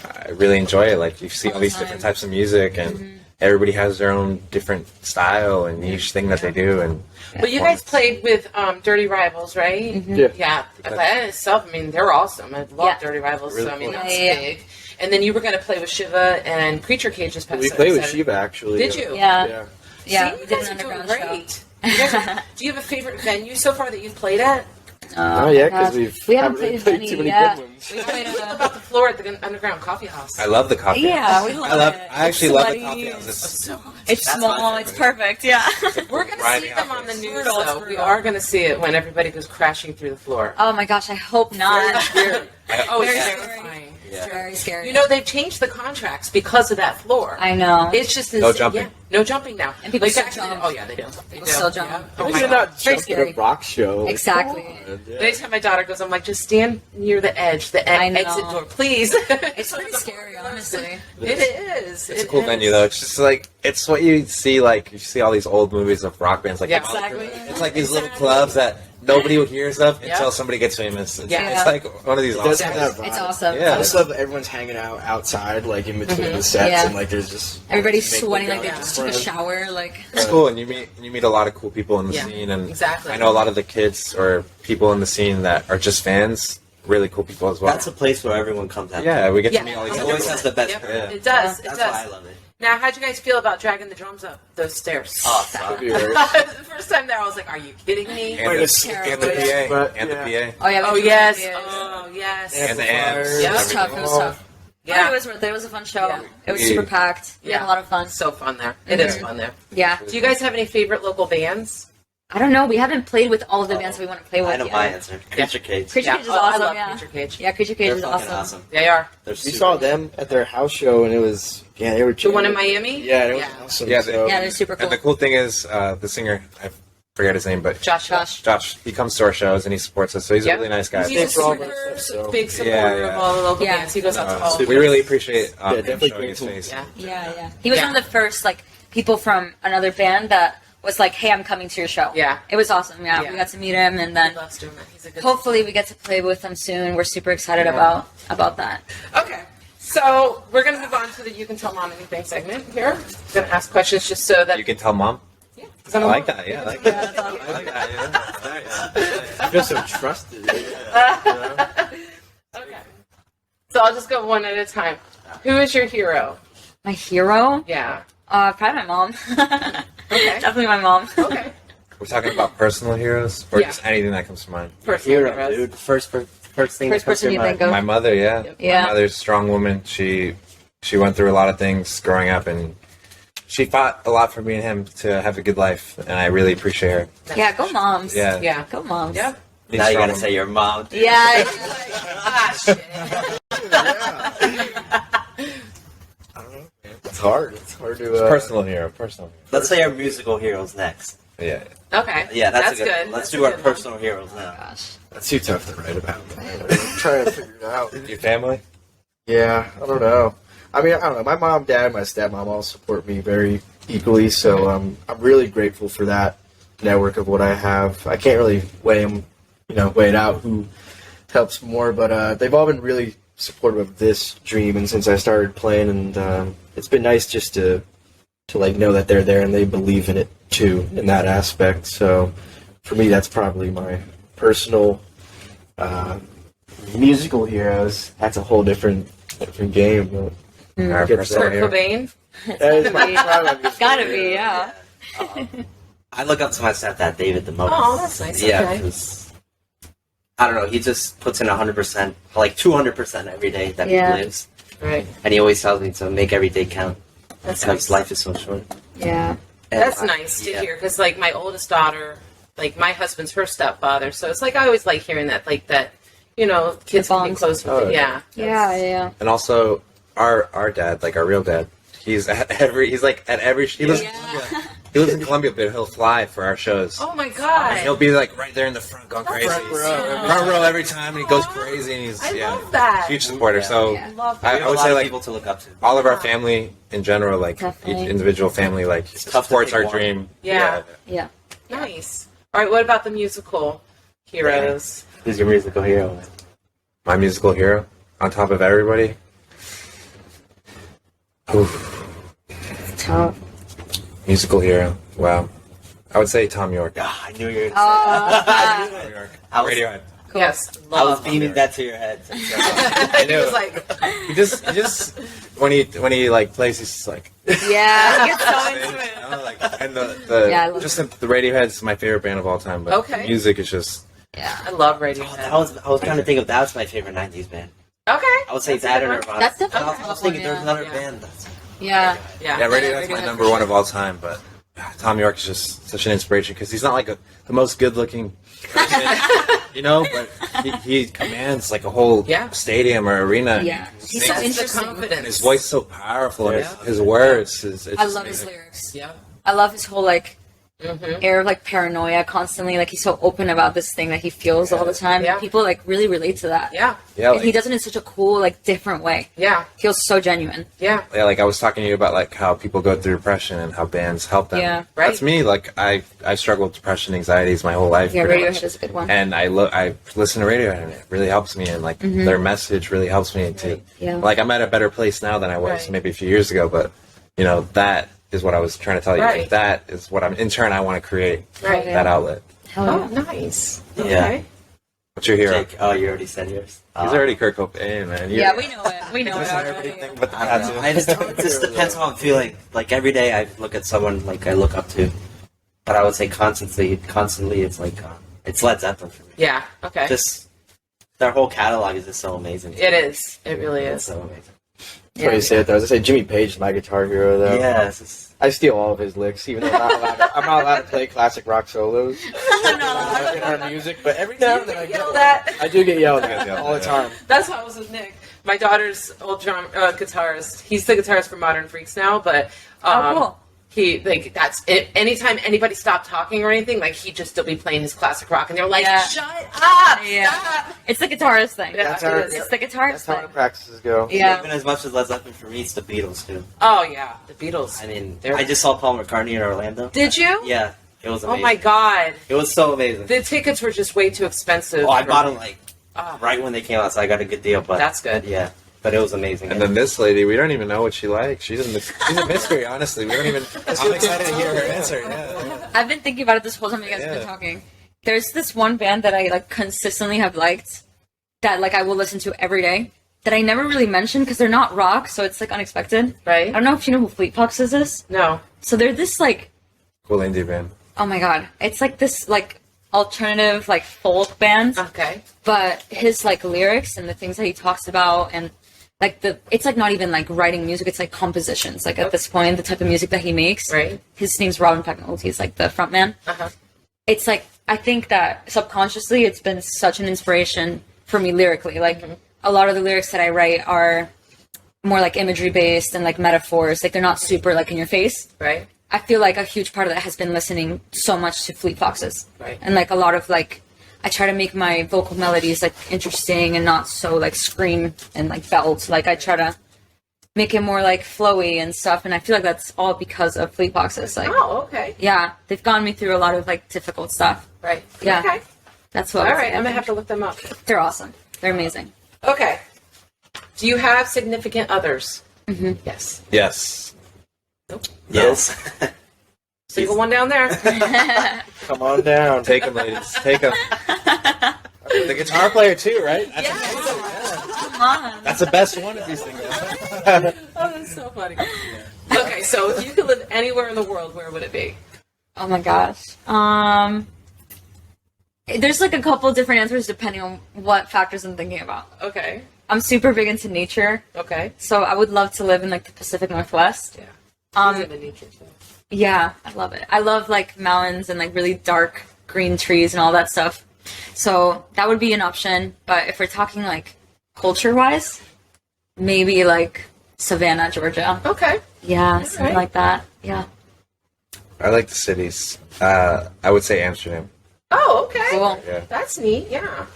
I really enjoy it. You see all these different types of music, and everybody has their own different style and niche thing that they do. And well, you guys played with Dirty Rivals, right? Yeah. That itself, I mean, they're awesome. I love Dirty Rivals, really so I mean, that's big. And then you were going to play with Shiva and Creature Cage this past We played with Shiva, actually. Did you? Yeah. See, you guys are doing great. Do you have a favorite venue so far that you've played at? Because we haven't played too many good ones. We played about the floor at the Underground Coffee House. I love the coffee house. We love it. I actually love the coffee house. It's small. It's perfect. Yeah. We're going to see them on the news, though. We are going to see it when everybody goes crashing through the floor. Oh my gosh! I hope not. It's terrifying. It's very scary. You know, they've changed the contracts because of that floor. I know. It's just no jumping. No jumping now. And people still jump. Oh yeah, they do. People still jump. Yeah. Oh my God. Very scary. A rock show. Exactly. Anytime my daughter goes, I'm like, just stand near the edge, the exit door, please. It's pretty scary, honestly. It is. It's a cool venue, though. It's just it's what you see, you see all these old movies of rock bands, exactly. It's these little clubs that nobody hears of until somebody gets famous. It's one of these awesome. It's awesome. Yeah. I just love that everyone's hanging out outside, in between the sets, and there's just everybody's sweating they just took a shower. It's cool, and you meet a lot of cool people in the scene, and I know a lot of the kids or people in the scene that are just fans. Really cool people as well. That's a place where everyone comes out. Yeah, we get to meet all these. It always has the best. It does. That's why I love it. Now, how'd you guys feel about dragging the drums up those stairs? Oh, sorry. The first time there, I was like, "Are you kidding me?" And the PA. Oh yeah. Oh yes. Oh yes. And the amps. It was tough. It was tough. Yeah, it was worth it. It was a fun show. Yeah. It was super packed. We had a lot of fun. So fun there. It is fun there. Yeah. Do you guys have any favorite local bands? I don't know. We haven't played with all of the bands we want to play with. I know my answer. Creature Cage. Creature Cage is awesome. I love Creature Cage. Yeah, Creature Cage is awesome. They are. We saw them at their house show, and it was they were. The one in Miami. Yeah, it was awesome. Yeah, they're super cool. And the cool thing is, the singer, I forget his name, but Josh, he comes to our shows and he supports us, so he's a really nice guy. He's a big supporter of all the local bands. He goes out to all. We really appreciate definitely showing his face. Yeah. He was one of the first people from another band that was like, "Hey, I'm coming to your show." Yeah. It was awesome. Yeah. We got to meet him, and then hopefully we get to play with him soon. We're super excited about that. Okay. So we're going to move on to the You Can Tell Mom Anything segment here. I'm going to ask questions just so that... You can tell Mom? Yeah. I like that, I like that. I feel so trusted. Okay. So I'll just go one at a time. Who is your hero? My hero? Yeah. Probably my mom. Okay. Definitely my mom. Okay. We're talking about personal heroes, or just anything that comes to mind? Personal Hero, dude. First thing First that comes person to you mind. think of. My mother, yeah. Yeah. My mother's a strong woman. She went through a lot of things growing up, and she fought a lot for me and him to have a good life, and I really appreciate her. Yeah, go moms. Yeah. Yeah. Go moms. Yeah. Now you gotta say your mom. Yeah. Ah, shit. I don't know. It's hard. It's hard to. Personal hero. Let's say our musical heroes next. Yeah. Okay. Yeah, that's good. Let's do our personal heroes now. Gosh. That's too tough to write about. I'm trying to figure it out. Your family? Yeah, I don't know. I mean, I don't know. My mom, dad, my stepmom all support me very equally, so I'm really grateful for that network of what I have. I can't really weigh it out who helps more, but they've all been really supportive of this dream, and since I started playing, and it's been nice just to know that they're there and they believe in it too, in that aspect. So for me, that's probably my personal Musical heroes. That's a whole different game. But Our Kurt personal Kurt hero. Cobain. that is probably my musical Gotta hero. be, yeah. I look up to my stepdad David the most. Oh, that's nice. Yeah, Okay. 'cause I don't know. He just puts in 100%, like 200% every day that Yeah. he lives, Right. and he always tells me to make every day count That's because nice. life is so short. Yeah. And That's nice to hear because, like, my oldest daughter, like, my husband's her stepfather, so it's like I always like hearing that, like that, you know, kids The can be bonds. close with Oh, it. Yeah. Yeah. And also, our dad, like our real dad, he's at every he lives, he lives in Colombia, but he'll fly for our shows. Oh my And god. he'll be like right there in the front, going crazy. Front row. Front row every time, and he goes crazy. And he's I love that. huge supporter. So Yeah. Love We I have would a lot say of like people to look up to. all of our family in general, like Definitely. each individual family, like tough to supports pick our one. dream. Yeah. Yeah. Nice. All right. What about the musical heroes? Who's your musical hero? My musical hero, on top of everybody. Oof. Tough. Musical hero. Wow. I would say Tom York. Ah, I knew you were going to Oh, Tom York. I was- Radiohead. Yes. I was Love. beaming that to your head. I He knew. was like, He just when he like plays, he's just like. yeah. he gets so into it. You know, like, and the Yeah, I love just the Radiohead's my favorite band of all time. But Okay. music is just Yeah. I love Oh, Radiohead. I was trying to think of that's my favorite 90s band. Okay. I would say That's a that good or one. Nirvana. That's definitely I was thinking a there's tough another yeah. band that's Yeah. Yeah. yeah. Radiohead's my Radiohead number for one sure. of all time. But Tom York is just such an inspiration because he's not like the most good looking person, you know, but he commands like a whole Yeah. stadium or arena. Yeah. He He's so sings- That's the interesting. confidence. and his voice is so powerful, and Yeah. his words. It's I just love his amazing. lyrics. Yeah. I love his whole like Mm-hmm. air of like paranoia constantly. Like he's so open about this thing that he feels all the time. Yeah. People like really relate to that. Yeah. Yeah, And he like, does it in such a cool, like different way. Yeah. Feels so genuine. Yeah. yeah, like I was talking to you about like how people go through depression and how bands help them. Yeah. Right. That's me. Like I struggled with depression, anxieties my whole life. Yeah, pretty Radiohead much. is a good one. And I listen to Radiohead, and it really helps me. And like their message really helps me to. Mm-hmm. Yeah. Like I'm at a better place now than I was Right. maybe a few years ago. But you know that is what I was trying to tell you. Right. Like, that is what I'm in turn. I want to create Right. that outlet. Hell Oh, yeah. nice. Yeah. Okay. What's your hero? Jake. Oh, you already said yours. He's already Kurt Cobain, man. Yeah, we know it. We know it Listen to already. everything but the I don't know. tattoo. I just it just depends how I'm feeling. Like every day, I look at someone like I look up to, but I would say constantly, it's like it's Led Zeppelin for me. Yeah. Okay. Just their whole catalog is just so amazing. It is. It really It's is. so amazing. That's what you say it though. I was gonna say Jimmy Page is my guitar hero though. Yeah, it's just, I steal all of his licks, even though I'm not allowed to play classic rock solos in our music. But every now and then I do get yelled at all the time. That's how I was with Nick. My daughter's old guitarist. He's the guitarist for Modern Freaks now, but Oh, cool. he like that's it. Anytime anybody stopped talking or anything, like he'd just still be playing his classic rock, and they're like, Yeah. "Shut up!" Yeah. Stop." It's the guitarist thing. Yeah, That's our- it is. It's the guitarist That's how thing. the practices go. Yeah. even as much as Led Zeppelin for me, it's the Beatles too. Oh yeah, the Beatles. I mean, They're- I just saw Paul McCartney in Orlando. Did you? Yeah, it was Oh amazing. my god, It was so amazing. the tickets were just way too expensive. Oh, I bought them like Oh, right when they came out, so I got a good deal. But That's good. Yeah, but it was amazing. And then this lady, we don't even know what she likes. She's a mystery, honestly. We don't even. I'm excited to hear her answer. Yeah. I've been thinking about it this whole time you guys have been Yeah. talking. There's this one band that I like consistently have liked that like I will listen to every day that I never really mentioned because they're not rock, so it's like unexpected. I right? don't know if you know who Fleet Foxes is. No. So they're this like, Cool indie band. oh my god, it's like this like alternative like folk band, Okay. but his like lyrics and the things that he talks about and like it's like not even like writing music, it's like compositions. Like at this point, the type of music that he makes. Right. His name's Robin Pecknold. He's like the front man. Uh-huh. It's like I think that subconsciously it's been such an inspiration for me lyrically. Like a lot of the lyrics that I write are more like imagery based and like metaphors. Like they're not super like in your face. Right. I feel like a huge part of that has been listening so much to Fleet Foxes. Right. And like a lot of like I try to make my vocal melodies like interesting and not so like scream and like belt. Like I try to make it more like flowy and stuff, and I feel like that's all because of Fleet Foxes. Like Oh, okay. yeah, they've gotten me through a lot of like difficult stuff. Right. Yeah. Okay. That's All what I would right. say, I'm I gonna think. have to look them up. They're awesome. They're amazing. Okay. Do you have significant others? Mm-hmm. Yes. Yes. yes, Single one down there. Come on down. Take them, ladies. Take them. I mean, the guitar player too, right? That's Come on. That's the best one of these things. Oh, that's so funny. Okay, so if you could live anywhere in the world, where would it be? Oh my gosh. There's like a couple different answers depending on what factors I'm thinking about. Okay. I'm super big into nature, Okay. so I would love to live in like the Pacific Northwest. Yeah. The nature thing. Yeah, I love it. I love like mountains and like really dark green trees and all that stuff. So that would be an option. But if we're talking like culture-wise, maybe like Savannah, Georgia. Okay. Yeah, something right. like that. Yeah. I like the cities. I would say Amsterdam. Oh, okay. Cool. Yeah. That's neat. Yeah.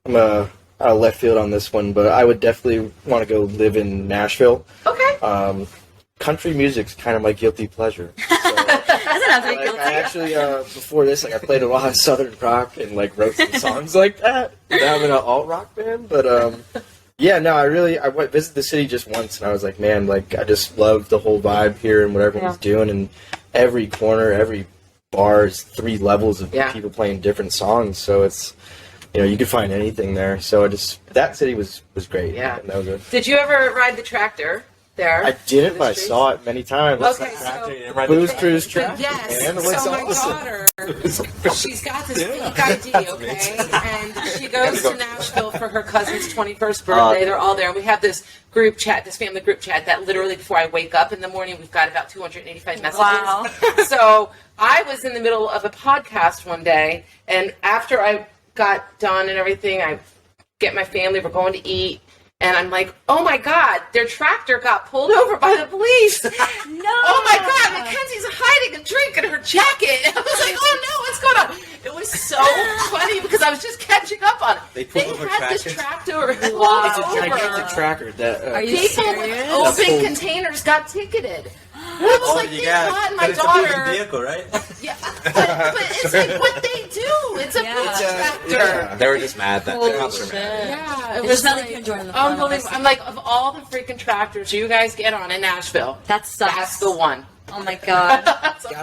I'm left field on this one, but I would definitely want to go live in Nashville. Okay. Country music's kind of my guilty pleasure. So, Doesn't have to be like, guilty. I actually, before this, like, I played a lot of Southern rock and, like, wrote some songs like that. Now I'm in an alt-rock band, but, yeah, no, I went visit the city just once, and I was like, man, like, I just love the whole vibe here and what everyone's doing, and every corner, every bar is 3 levels of people playing different songs, so it's, you know, you could find anything there. So that city was great. Yeah. And that was it. Did you ever ride the tractor there? I didn't, but I saw it many times. Okay, so Blues Cruise track. yes. And the So my West daughter, she's got this big ID, okay, and she goes to Nashville for her cousin's 21st birthday. They're all there, and we have this group chat, this family group chat that literally before I wake up in the morning, we've got about 285 messages. Wow. So I was in the middle of a podcast one day, and after I got done and everything, I get my family, we're going to eat. And I'm like, oh my God, their tractor got pulled over by the police. No. Oh my God, Mackenzie's hiding a drink in her jacket. I was like, oh no, what's going on? It was so funny because I was just catching up on it. They pulled over had tractors? this tractor pulled It's a over. gigantic tracker that. Are you People with serious? open containers got ticketed. I was like, thank God my It's a moving daughter. vehicle, right? Yeah, but it's like what they do. It's a big tractor. They were just mad that Holy the cops were shit. mad. Yeah, it It's was not like like you're enjoying the fun of unbelievable. this. I'm like, of all the freaking tractors you guys get on in Nashville, That sucks. that's the one. Oh my God.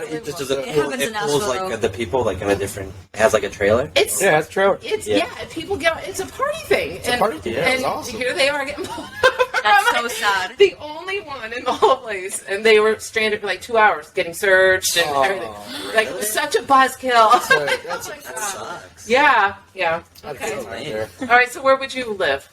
It just doesn't. It happens in It pulls Nashville, like the people like in a different. It has like a trailer. It's Yeah, it's trailer. it's Yeah. people get it's a party thing. It's a party thing, yeah, it's and awesome. here they are getting pulled over. That's I'm so like, sad. The only one in the whole place, and they were stranded for like 2 hours, getting searched and everything. Like it was such a buzzkill. That's Oh my God. Sucks. Yeah. That's Okay. it right there. All right. So where would you live?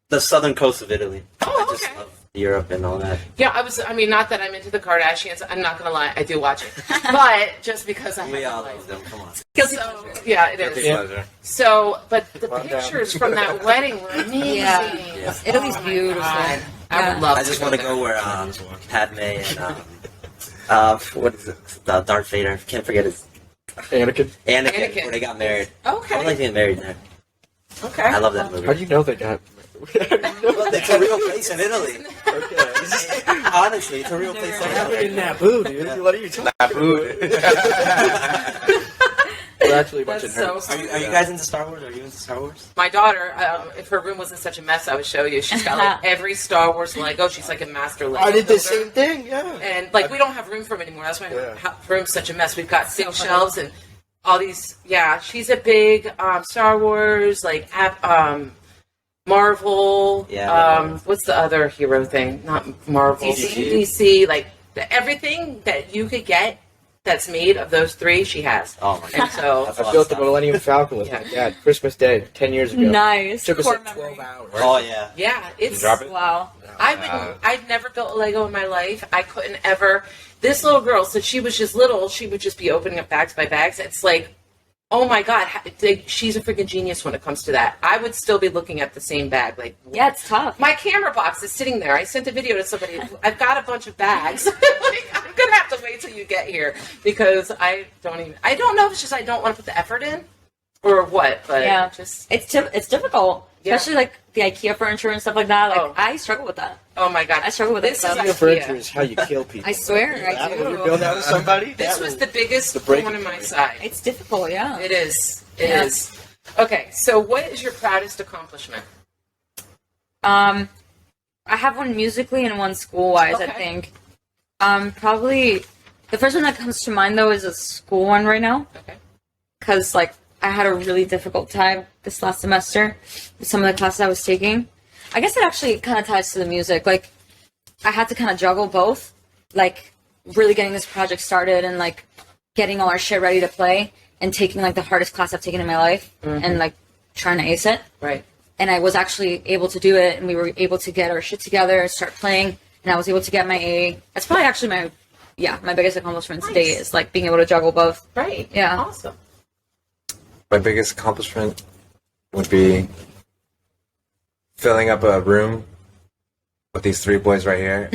The southern coast of Italy. Oh, I just okay. love Europe and all that. Yeah, I mean, not that I'm into the Kardashians. I'm not gonna lie, I do watch it, but just because I We have all my love them. Come on. Guilty So, pleasure. yeah, it is. Pleasure. So, but the Calm down. pictures from that wedding were amazing. Yeah. Italy's beautiful. God. I Yeah. would love I just to want to go where Padme and what is it? The Darth Vader. I can't forget his Anakin. Anakin. Where they got married. Okay. I would like getting married there. Okay. I love that movie. How do you know they got? It's a real place in Italy. Okay. Honestly, it's a real place in What happened Italy. in Naboo, dude? What are you talking about? We're actually a bunch That's of nerds. so Are you guys into Star Wars? Are you into Star Wars? My daughter, if her room wasn't such a mess, I would show you. She's got like every Star Wars Lego. She's like a master Lego I did the builder. same thing, yeah. And like we don't have room for them anymore. That's why Yeah. our room's such a mess. We've got 6 shelves and all these. Yeah, she's a big Star Wars like Marvel. Yeah. What's the other hero thing? Not Marvel. DC. DC. Like everything that you could get that's made of those 3, she has. Oh my And god. so That's a I lot built of the stuff. Millennium Falcon with my dad Christmas Day 10 years ago. Nice. Took us Core like memory. 12 hours. Oh yeah. yeah, it's. drop it? Wow. I'd never built a Lego in my life. I couldn't ever. This little girl, since she was just little, she would just be opening up bags by bags. It's like, oh my God, she's a freaking genius when it comes to that. I would still be looking at the same bag. Like, Yeah, it's tough. my camera box is sitting there. I sent a video to somebody. I've got a bunch of bags. Like, I'm going to have to wait till you get here because I don't know if it's just I don't want to put the effort in or what, but Yeah. just, It's difficult, Yeah. especially like the IKEA furniture and stuff like that. Like Oh. I struggle with that. oh my God. I struggle with this that is stuff. Your IKEA. furniture is how you kill people. I swear, That I when you do. build that with somebody, This was the biggest the breaking one on my point. side. It's difficult, yeah. It is. It Yeah. is. Okay, so what is your proudest accomplishment? I have one musically and one school wise. I Okay. think. Probably the first one that comes to mind though is a school one right now Okay. because like I had a really difficult time this last semester with some of the classes I was taking. I guess it actually kind of ties to the music. Like, I had to kind of juggle both, like, really getting this project started and, like, getting all our shit ready to play and taking, like, the hardest class I've taken in my life and, like, trying to ace it. Right. And I was actually able to do it, and we were able to get our shit together and start playing, and I was able to get my A. That's probably actually my biggest accomplishment today is, like, being able to juggle both. Right. Yeah. Awesome. My biggest accomplishment would be filling up a room with these three boys right here,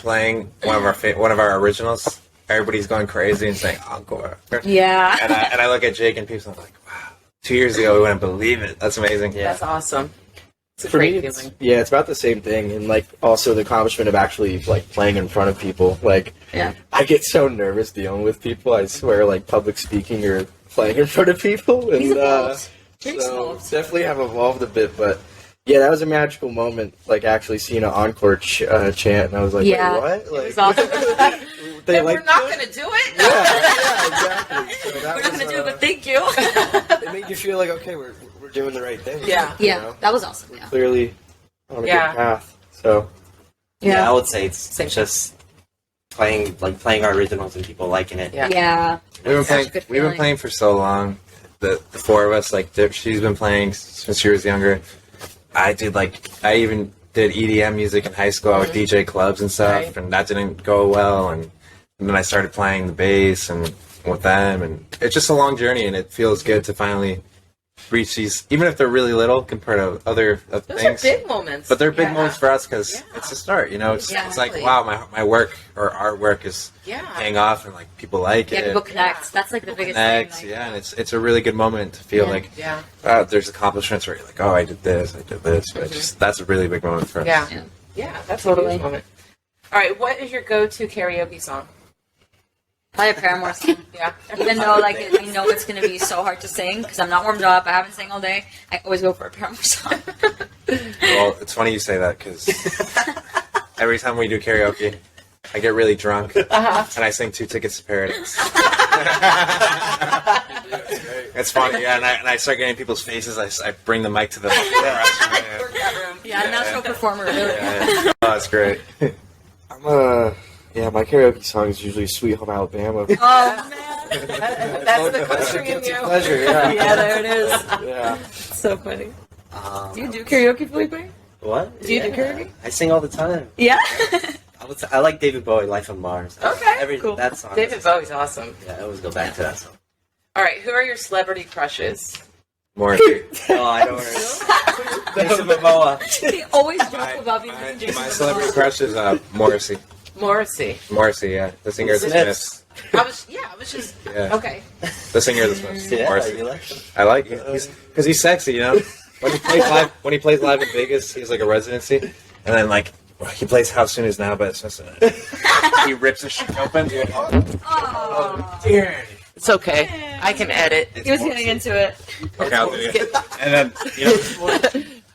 playing one of our originals. Everybody's going crazy and saying encore. Yeah. And I look at Jake and people, I'm like, wow. 2 years ago, we wouldn't believe it. That's amazing. Yeah. That's awesome. It's a For great me, feeling. it's about the same thing, and like also the accomplishment of actually like playing in front of people. Like, Yeah. I get so nervous dealing with people. I swear, like public speaking or playing in front of people, and He's evolved. Very so evolved. definitely have evolved a bit. But yeah, that was a magical moment. Like actually seeing an encore chant, and I was like, Yeah. wait, what? It Like, was awesome. they And like we're not going to do it. yeah, exactly. So that We're not was, going to do it, but thank you. it made you feel like okay, we're doing the right thing. Yeah. you Yeah, know? that was awesome. Yeah. Clearly on a Yeah. good path. So Yeah, I would say it's Same. just playing our originals and people liking it. Yeah. Yeah. We've been Such a playing. good We've been feeling. playing for so long. The four of us, like she's been playing since she was younger. I even did EDM music in high school. I would DJ clubs and stuff, Right. and that didn't go well. And then I started playing the bass and with them, and it's just a long journey. And it feels good to finally reach these, even if they're really little compared to other Those things. are big moments. But they're big Yeah. moments for us because Yeah. it's a start, you know. It's like, Exactly. wow, my work or our work is Yeah. paying off, and like people like Yeah, it. people connect. That's like the biggest Connect, thing. yeah, and it's a really good moment to feel Yeah. like Yeah. there's accomplishments where you're like, oh, I did this, but just that's a really big moment for us. Yeah. Yeah. Yeah, that's Totally. a huge moment. All right, what is your go-to karaoke song? Probably a Paramore song. Yeah. Even though, like, I know it's going to be so hard to sing because I'm not warmed up. I haven't sang all day. I always go for a Paramore song. Well, it's funny you say that because every time we do karaoke, I get really drunk and I sing Two Tickets to Paradise. It's funny, yeah, and I start getting in people's faces. I bring the mic to the restroom. Yeah, natural performer. Really. Yeah. Oh, that's great. my karaoke song is usually Sweet Home Alabama. Oh, man. That's the country in you. Pleasure, yeah. Yeah, there it is. Yeah. So funny. Do you do karaoke, Felipe? What? Do you do karaoke? I sing all the time. Yeah. I like David Bowie, Life on Mars. Okay, cool. That song. David Bowie's awesome. Yeah, I always go back to that song. All right, who are your celebrity crushes? Morrissey. Oh, I don't know. Jason Momoa. He always jokes about being My celebrity crush is Morrissey. Morrissey. Morrissey, yeah, the singer of the Smiths. Smiths. I was just, Yeah. okay. The singer of the Smiths. Yeah, Morrissey. you like him? I like him because he's sexy, you know. When he plays live in Vegas, he's like a residency, and then like he plays How Soon Is Now, but it's just he rips his shirt open. Oh. Dear. It's okay. I can edit. He was getting into it. Okay, I'll do it. And then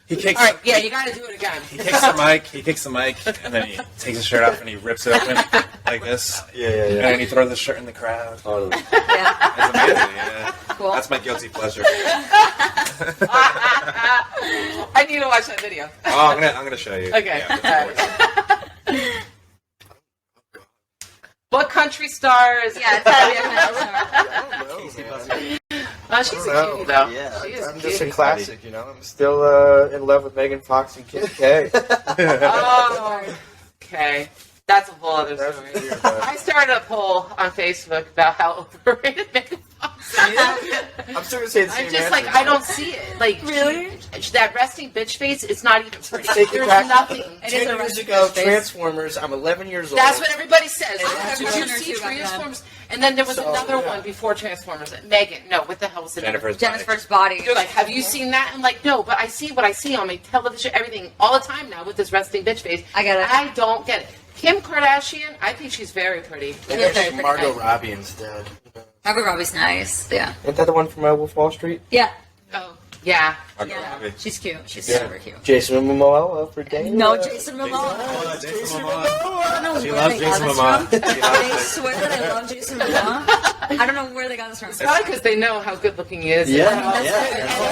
he kicks. All right, yeah, you got to do it again. He kicks the mic. He kicks the mic, and then he takes his shirt off and he rips it open like this. Yeah. And then he throws the shirt in the crowd. Totally. Yeah. That's amazing. Yeah. Cool. That's my guilty pleasure. I need to watch that video. Oh, I'm gonna show you. Okay. Yeah, All right. What country stars? Yeah, it's gotta be a country song. Oh, she's a cutie, though. Yeah. She is I'm just a cute. classic, you know. I'm still in love with Megan Fox and Kim K. Oh, okay. That's a whole other That's story. weird, but- I started a poll on Facebook about how overrated Megan Fox is. I'm still gonna say the same I'm just answer. like, I don't see it. Like, Really? that resting bitch face is not even pretty. Take it There's back. nothing. It is 10 a years resting ago, bitch face. Transformers. I'm 11 years old. That's what everybody says. That's Did what you listeners see do back then. Transformers? And then there was So, another yeah. one before Transformers. Megan. No, what the hell was it? Jennifer's body. They're like, have you seen that? I'm like, no, but I see what I see on my television, everything, all the time now with this resting bitch face. I get it. I don't get it. Kim Kardashian, I think she's very pretty. Maybe Yeah, I should very Margot pretty. Robbie instead. Margot Robbie's nice. Yeah. Isn't that the one from Wolf of Wall Street? Yeah. Oh, Yeah. Yeah, she's cute. She's Yeah. super cute. Jason Momoa for Dana. No, Jason Momoa. Jason I don't know She where loves they got Jason this Momoa. from. She loves They swear that I love Jason Momoa. I don't know where they got this from. It's probably because they know how good looking he is. Yeah.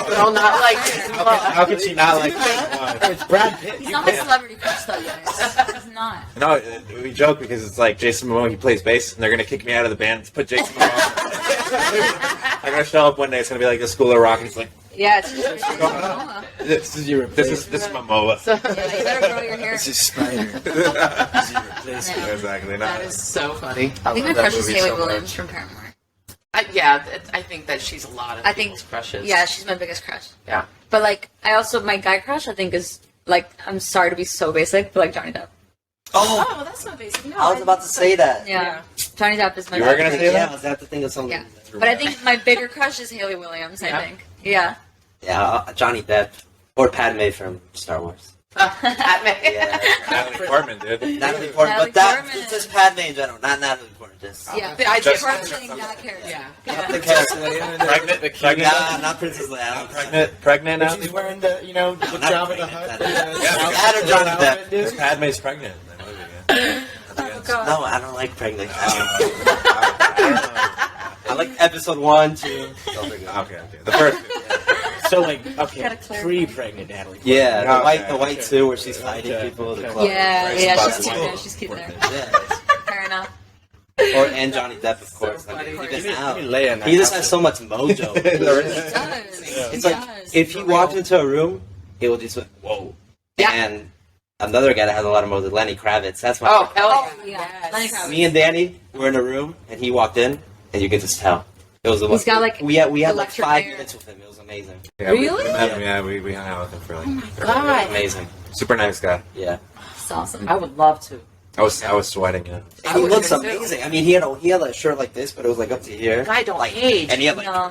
They'll not like Jason Momoa. How could she not like Jason It's Brad Pitt. He's not my celebrity crush, though, guys. He's not. No, we joke because it's like Jason Momoa, he plays bass, and they're gonna kick me out of the band to put Jason Momoa. I'm gonna show up one day. It's gonna be like the School of Rock, and it's like, Yeah, it's just Jason Momoa. this is Momoa. Yeah, you better grow your hair. This is Spider. This is your replacement. Exactly. That is so funny. I think my crush is Haley Williams from Paramore. I think that she's a lot of people's crushes. Yeah, she's my biggest crush. Yeah. But like, I also my guy crush I think is like I'm sorry to be so basic, but like Johnny Depp. Oh, Oh, that's not basic. No, I was about to say that. Yeah, Johnny Depp is my. You were gonna say Yeah, that? I was have to think of something. Yeah, but I think my bigger crush is Haley Williams. I Yeah. think. Yeah. Yeah, Johnny Depp or Padme from Star Wars. Yeah, Natalie Portman, dude. Natalie Portman, Natalie but that Portman. just Padme in general, not Natalie Portman. Just Yeah. I Just- Crushing that character. Yeah. the character. Pregnant. Nah, not Princess Leia. Pregnant now. She's wearing the, the not Jabba the pregnant, Hutt. that Yeah. That or Johnny Depp. Because Padme's pregnant in that movie. Yeah. Oh god. No, I don't like pregnant. I like episode 1, 2. Those are good. Okay. The first. So like, Gotta okay, clarify. pre-pregnant Natalie. Yeah, Okay, the white suit where she's fighting Okay. people. The Okay. club. Yeah, Right, yeah, spot she's the cute white. there. She's cute there. Yeah. Fair enough. And Johnny Depp, of course. I mean, funny. even Give me now, Leia in that he just outfit. has so much mojo. He does. It's He like does. if he walked into a room, he would just whoa. Yeah. And another guy that has a lot of mojo, Lenny Kravitz. That's my. Oh, hell Oh yeah. yeah. Lenny Kravitz. Me and Danny were in a room, and he walked in, and you could just tell. It was He's got, like, we had like electric 5 hair. minutes with him. It was amazing. Yeah, Really? We met him. Yeah, we hung out with him for like. God. Amazing. Super nice guy. Yeah. It's awesome. I would love to. I was sweating. Yeah. And he would looks too. amazing. I mean, he had a shirt like this, but it was like up to here. I don't like, age. And he had like No.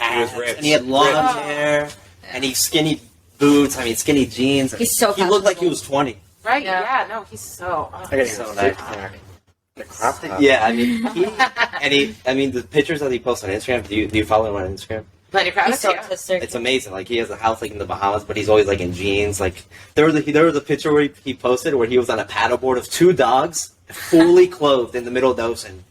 He was ripped. and he had long Ripped. hair, and he skinny boots. I mean, skinny jeans. He's so He looked like he fashionable. was 20. Right? Yeah. Yeah. No, he's so. I gotta So go nice. The crop top. Yeah, I mean, I mean, the pictures that he posts on Instagram. Do you follow him on Instagram? Lenny He's Kravitz. so Yeah. artistic. It's amazing. Like he has a house like in the Bahamas, but he's always like in jeans. Like there was a picture where he posted where he was on a paddleboard of 2 dogs, fully clothed in the middle of the ocean.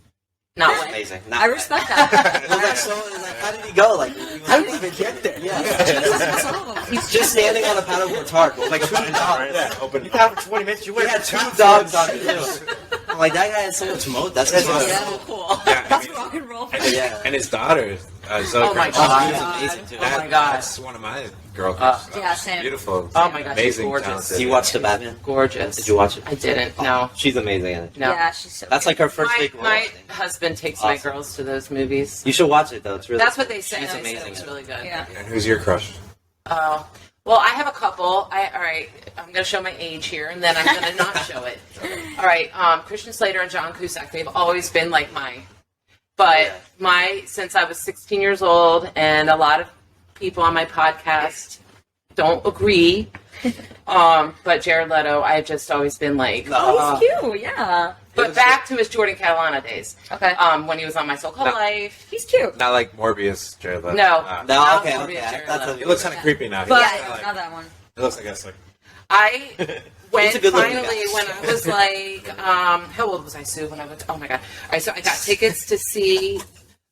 Not It was way. amazing. I respect that. It was like so. It was like, how did he go? Like, How did he even get there? yeah. He's just standing on a paddleboard. It's hard. Like 2 dogs. Yeah, open. You got for 20 minutes. You He went had 2 dogs on it too. I'm like that guy has so much mode. That's just So cool. Yeah, I That's mean- rock and roll. Yeah. And his daughter, Zoe. Oh my Kravitz. God. He was amazing too. Oh my God. That's one of my girl crushes. Yeah, same. Beautiful. Oh my God, she's Amazing. gorgeous. Talented. You watched the Batman? Gorgeous. Did you watch it? I didn't. No. She's amazing in it. No. Yeah, she's so. That's like her first My, big role. I my think. husband takes Awesome. my girls to those movies. You should watch it though. It's really. That's what they say. She's They said amazing. It's in it. really good. Yeah. And who's your crush? Oh. Well, I have a couple. All right. I'm going to show my age here, and then I'm going to not show it. All right. Christian Slater and John Cusack. They've always been like my. But since I was 16 years old, and a lot of people on my podcast don't agree. But Jared Leto, I've just always been like. Oh, he's cute. Yeah. But back to his Jordan Catalana days. Okay. When he was on My So-Called No. Life. He's cute. Not like Morbius, Jared Leto. No. Ah. No, Not okay, Morbius, okay. Jared That's Leto. a, He looks kind of creepy now. He But- looks Yeah, kinda like, not that one. he looks like a like. I went He's a good looking finally guy. when I was like, how old was I, Sue? When I went? Oh my God! All right, so I got tickets to see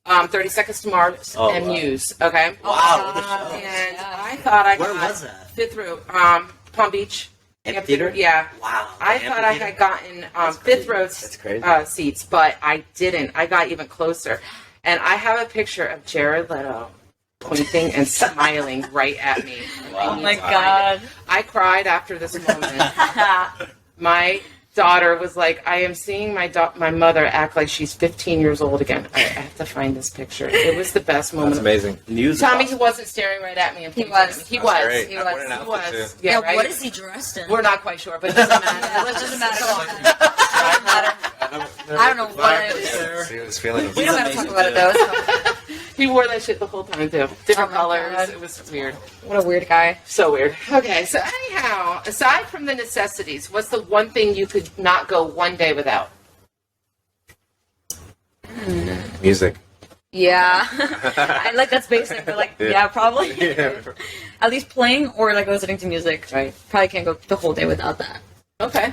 30 Seconds to Mars Oh, and wow. Muse. Okay, Wow, what a show. and Yeah. I thought I Where got was that? fifth row, Palm Beach Amphitheater? Yeah, Wow. I thought I had gotten fifth row crazy. seats, but I didn't. I got even closer, and I have a picture of Jared Leto pointing and smiling right at me. Wow. Oh my god. I cried after this moment. My daughter was like, I am seeing my mother act like she's 15 years old again. I have to find this picture. It was the best moment. That's amazing. News. Tell me he wasn't staring right at me. And He pointing was. at me. He That's was. great. He What was. an He outfit, was. too. Yeah, Yeah, right? what is he dressed in? We're not quite sure, but it doesn't matter. It doesn't matter. I don't know what it is. He was feeling We don't gotta talk about it though. So. He wore that shit the whole time too. Different Oh my colors. God. It was weird. What a weird guy. So weird. Okay, so anyhow, aside from the necessities, what's the one thing you could not go one day without? music. Yeah. I like that's basic, but like, yeah, probably. At least playing or like listening to music. Right. Probably can't go the whole day without that. Okay.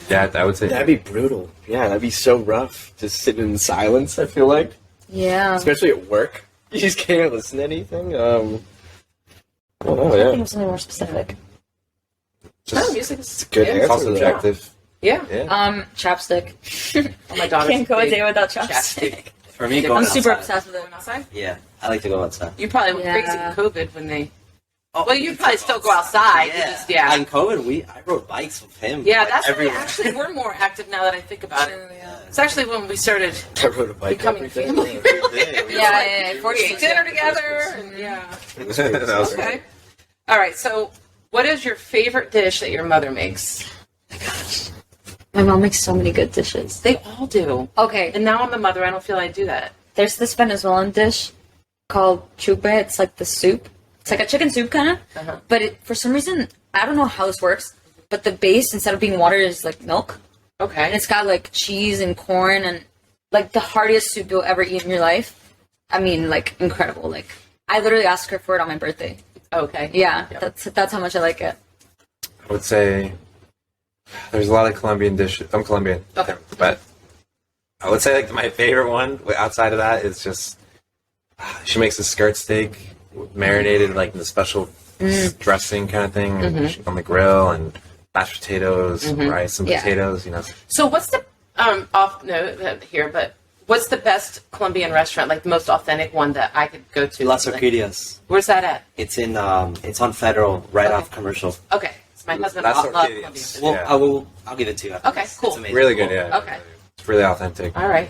Yeah, I would say That'd be brutal. Yeah, that'd be so rough. Just sitting in silence, I feel like. Yeah. Especially at work. You just can't listen to anything. I don't know, I think yeah. of something more specific. just Music It's a good Yeah. it's answer. all though. subjective. Yeah. Yeah. Chapstick. Oh, my daughter's Can't go a big day without chapstick. For me, I'm going I'm super outside. obsessed with it. outside. Yeah, I like to go outside. You probably went crazy Yeah. in COVID when they. Oh, Well, you'd probably still go outside. You Yeah. just- yeah. In COVID, I rode bikes with him. Yeah, like, that's when we everywhere. actually were more active now that I think about it. It's actually when we started I rode a bike becoming every day. family. Yeah. 48 dinner together. And, yeah. That was Okay. All right. So, what is your favorite dish that your mother makes? My mom makes so many good dishes. They all do. Okay. And now I'm the mother. I don't feel I do that. There's this Venezuelan dish called chupe. It's like the soup. It's like a chicken soup kind of. Uh-huh. But for some reason, I don't know how this works, but the base, instead of being water, is like milk. And Okay. it's got like cheese and corn and like the heartiest soup you'll ever eat in your life. I mean, like incredible. Like I literally asked her for it on my birthday. Okay. Yeah, Yep. that's how much I like it. I would say there's a lot of Colombian dishes. I'm Colombian. Okay. But I would say like my favorite one outside of that is just she makes a skirt steak marinated like in the special dressing kind of thing on the grill and mashed potatoes, rice and Yeah. potatoes, you know. So, what's the off note here? But what's the best Colombian restaurant? Like the most authentic one that I could go to? Las Like, Orquídeas. where's that at? It's in it's on Federal, right Okay. off Commercial. Okay. So my husband Las loves Orquídeas. Colombian food. Well, Yeah. I'll give it to you. after Okay, this. cool. It's amazing. Really good, yeah. Okay. It's really authentic. All right.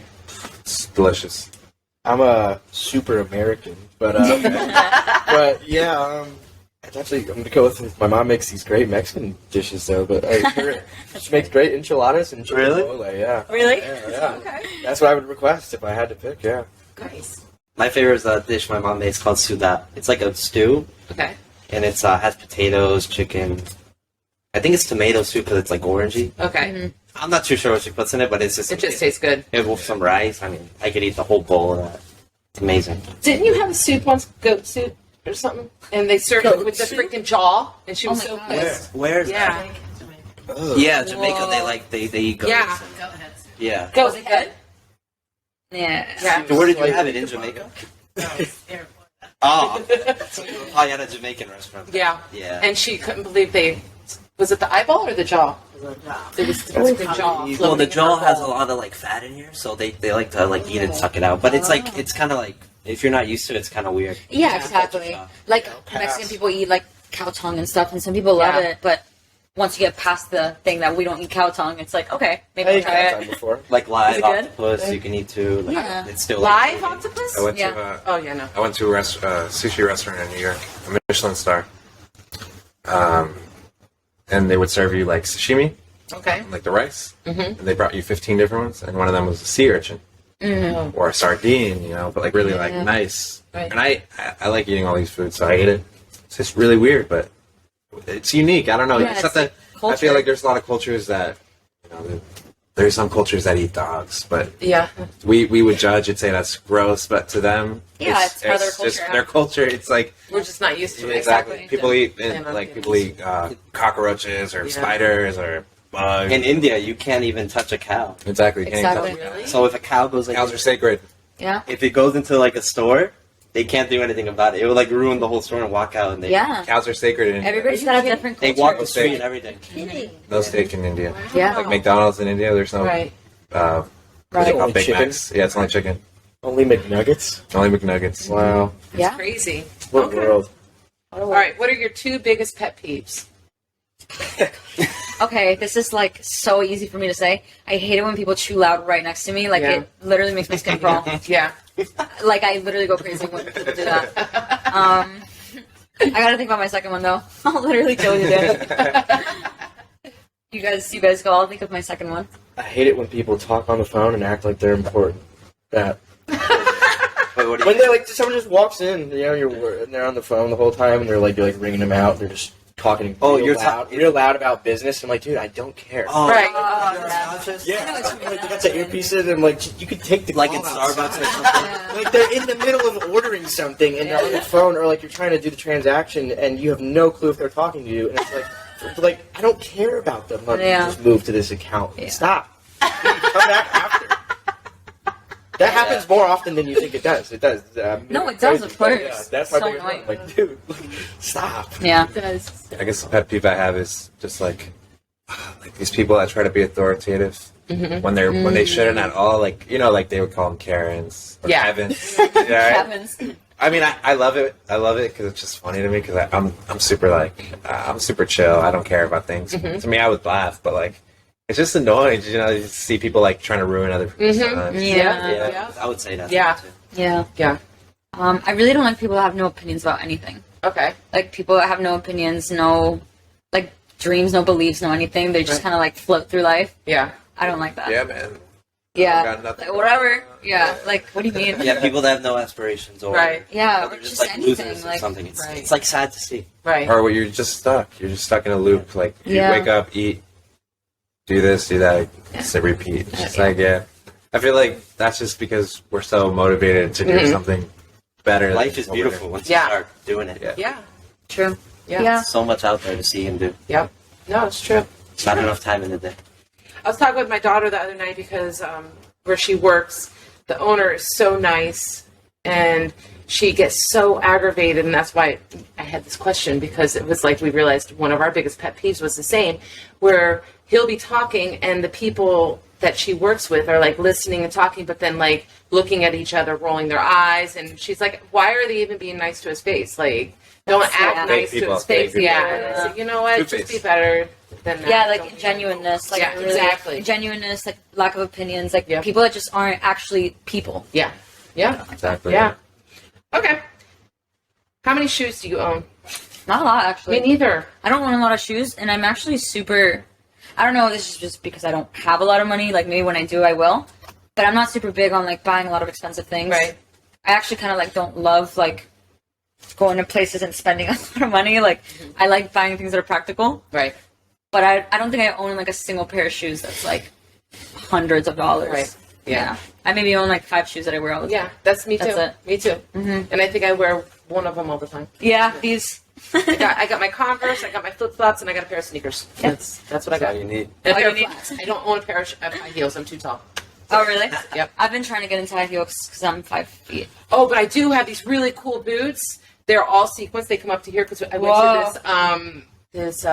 It's delicious. I'm a super American, but but yeah, actually I'm gonna go with my mom makes these great Mexican dishes though. But she makes great enchiladas and chicken Really? mole, yeah. Really? Yeah. Okay. That's what I would request if I had to pick. Yeah. Nice. My favorite is a dish my mom makes called suda. It's like a stew, Okay. and it's has potatoes, chicken. I think it's tomato soup because it's like orangey. Okay. I'm not too sure what she puts in it, but it's just It just tastes good. yeah, with some rice. I mean, I could eat the whole bowl of that. It's amazing. Didn't you have a soup once, goat soup or something? And they served it Goat with the soup? freaking jaw, and she was Oh so my God. pissed. Where's Yeah. that? Yeah, Jamaica. Whoa. They like they eat goats. Yeah. Yeah. Was it good? Yeah. Yeah. So where did you have it in Jamaica? Oh, so you probably had a Jamaican restaurant. Yeah. Yeah. And she couldn't believe they. Was it the eyeball or the jaw? It was the freaking jaw. Well, floating the in jaw her has a bowl. lot of like fat in here, so they like to like eat it and suck it out. But it's like it's kind of like if you're not used to it, it's kind of weird. Yeah, exactly. Like Mexican people eat like cow tongue and stuff, and some people love Yeah. it. But once you get past the thing that we don't eat cow tongue, it's like okay, maybe I'll I've try had time it. before. Like live Is it good? octopus, you can eat too. Like, Yeah. It's still Live like, octopus? I went Yeah. to Oh yeah, no. I went to a sushi restaurant in New York, a Michelin star. And they would serve you like sashimi, Okay. like the rice, and they brought you 15 different ones, and one of them was a sea urchin or a sardine, you know, but like really like Yeah. nice. Right. And I like eating all these foods, so I ate it. It's just really weird, but it's unique. I don't know. Yeah, it's it's something. like I culture. feel like there's a lot of cultures that, you know, there's some cultures that eat dogs, but Yeah. we would judge and say that's gross, but to them, Yeah, it's part of their just culture. their culture. It's like We're just not used to it. exactly. People eat Yeah, no, like yeah. people eat cockroaches or Yeah. spiders or bugs. in India, you can't even touch a cow. Exactly. You can't even Exactly. touch them. Really? So if a cow goes like Cows are sacred. Yeah. if it goes into like a store, they can't do anything about it. It would like ruin the whole store and walk out. And they Yeah. Cows are sacred in Everybody's got a different they culture. walk the Culture. street and everything. no steak in India. Yeah. Like McDonald's in India, there's no Right. what they Right. call Only Big chicken? Macs. Yeah, it's only chicken. Only McNuggets. Only McNuggets. Wow. Yeah. Crazy. What Okay. world? All right. What are your two biggest pet peeves? Okay, this is like so easy for me to say. I hate it when people chew loud right next to me. Like Yeah. it literally makes my skin crawl. Yeah. Like I literally go crazy when people do that. I gotta think about my second one though. I'll literally kill you there. You guys go. I'll think of my second one. I hate it when people talk on the phone and act like they're important. That Wait, what do when you? they like someone just walks in, you know, and they're on the phone the whole time, and you're like ringing them out. They're just talking Oh, real you're real loud about business. I'm like, dude, I don't care. Oh, Right. Yeah, like they got the earpieces, and like you could take the like in call outside. Starbucks or something. Like they're in the middle of ordering something, and they're on the phone, or like you're trying to do the transaction, and you have no clue if they're talking to you, and it's like I don't care about them. Like, just move to this account. Yeah. Stop. Come back after. That happens more often than you think it does. It does. No, it does, of course. Yeah, that's my So biggest annoying. problem. Like, dude, stop. Yeah. I guess the pet peeve I have is just like these people that try to be authoritative when they shouldn't at all. Like like they would call them Karens or Yeah. Kevins. Yeah, Happens. I mean, I love it. I love it because it's just funny to me. Because I'm super I'm super chill. I don't care about things. To me, I would laugh, but like it's just annoying. You see people like trying to ruin other people's lives. Yeah. I would say that. Yeah. Yeah. Yeah. I really don't like people that have no opinions about anything. Okay. Like people that have no opinions, no like dreams, no beliefs, no anything. They just kind of like float through life. Yeah. I don't like that. Yeah, man. Yeah. Got nothing. Like, whatever. Yeah. Like, what do you mean? Yeah, people that have no aspirations or Right. Yeah, or they're or just just like anything, losers or like- something. It's, Right. it's like sad to see. Right. Or you're just stuck. You're just stuck in a loop. Like you Yeah. wake up, eat, do this, do that, just a repeat. It's just like I feel like that's just because we're so motivated to do something better. Life than is what we're beautiful doing. once Yeah. you start doing it. Yeah. Yeah. True. Yeah. Yeah. So much out there to see and do. Yep. No, it's true. It's not enough time in the day. I was talking with my daughter the other night because where she works, the owner is so nice, and she gets so aggravated, and that's why I had this question, because it was like we realized one of our biggest pet peeves was the same, where he'll be talking and the people that she works with are like listening and talking, but then like looking at each other, rolling their eyes, and she's like, why are they even being nice to his face? Like, don't act nice to his face. Yeah. And I said, you know what? Good Just be face. better than that. Yeah, Don't like be- genuineness. Like Yeah, really, exactly. Genuineness, like lack of opinions, like Yeah. people that just aren't actually people. Yeah. Yeah. Exactly. Yeah. Okay. How many shoes do you own? Not a lot, actually. Me neither. I don't own a lot of shoes, and I'm actually super. I don't know if this is just because I don't have a lot of money. Like maybe when I do, I will. But I'm not super big on like buying a lot of expensive things. Right. I actually kind of like don't love like going to places and spending a lot of money. Like I like buying things that are practical. Right. But I don't think I own like a single pair of shoes that's like hundreds of dollars. Right. Yeah. I maybe own like 5 shoes that I wear all the time. Yeah, that's me too. That's it. Me too. Mm-hmm. And I think I wear one of them all the time. Yeah, these. I got my Converse, I got my flip flops, and I got a pair of sneakers. That's what I That's all got. you need. And a All pair you need. of flats. I don't own a pair of high heels. I'm too tall. Oh, really? Yep. I've been trying to get into high heels because I'm 5 feet. Oh, but I do have these really cool boots. They're all sequins. They come up to here because I went to this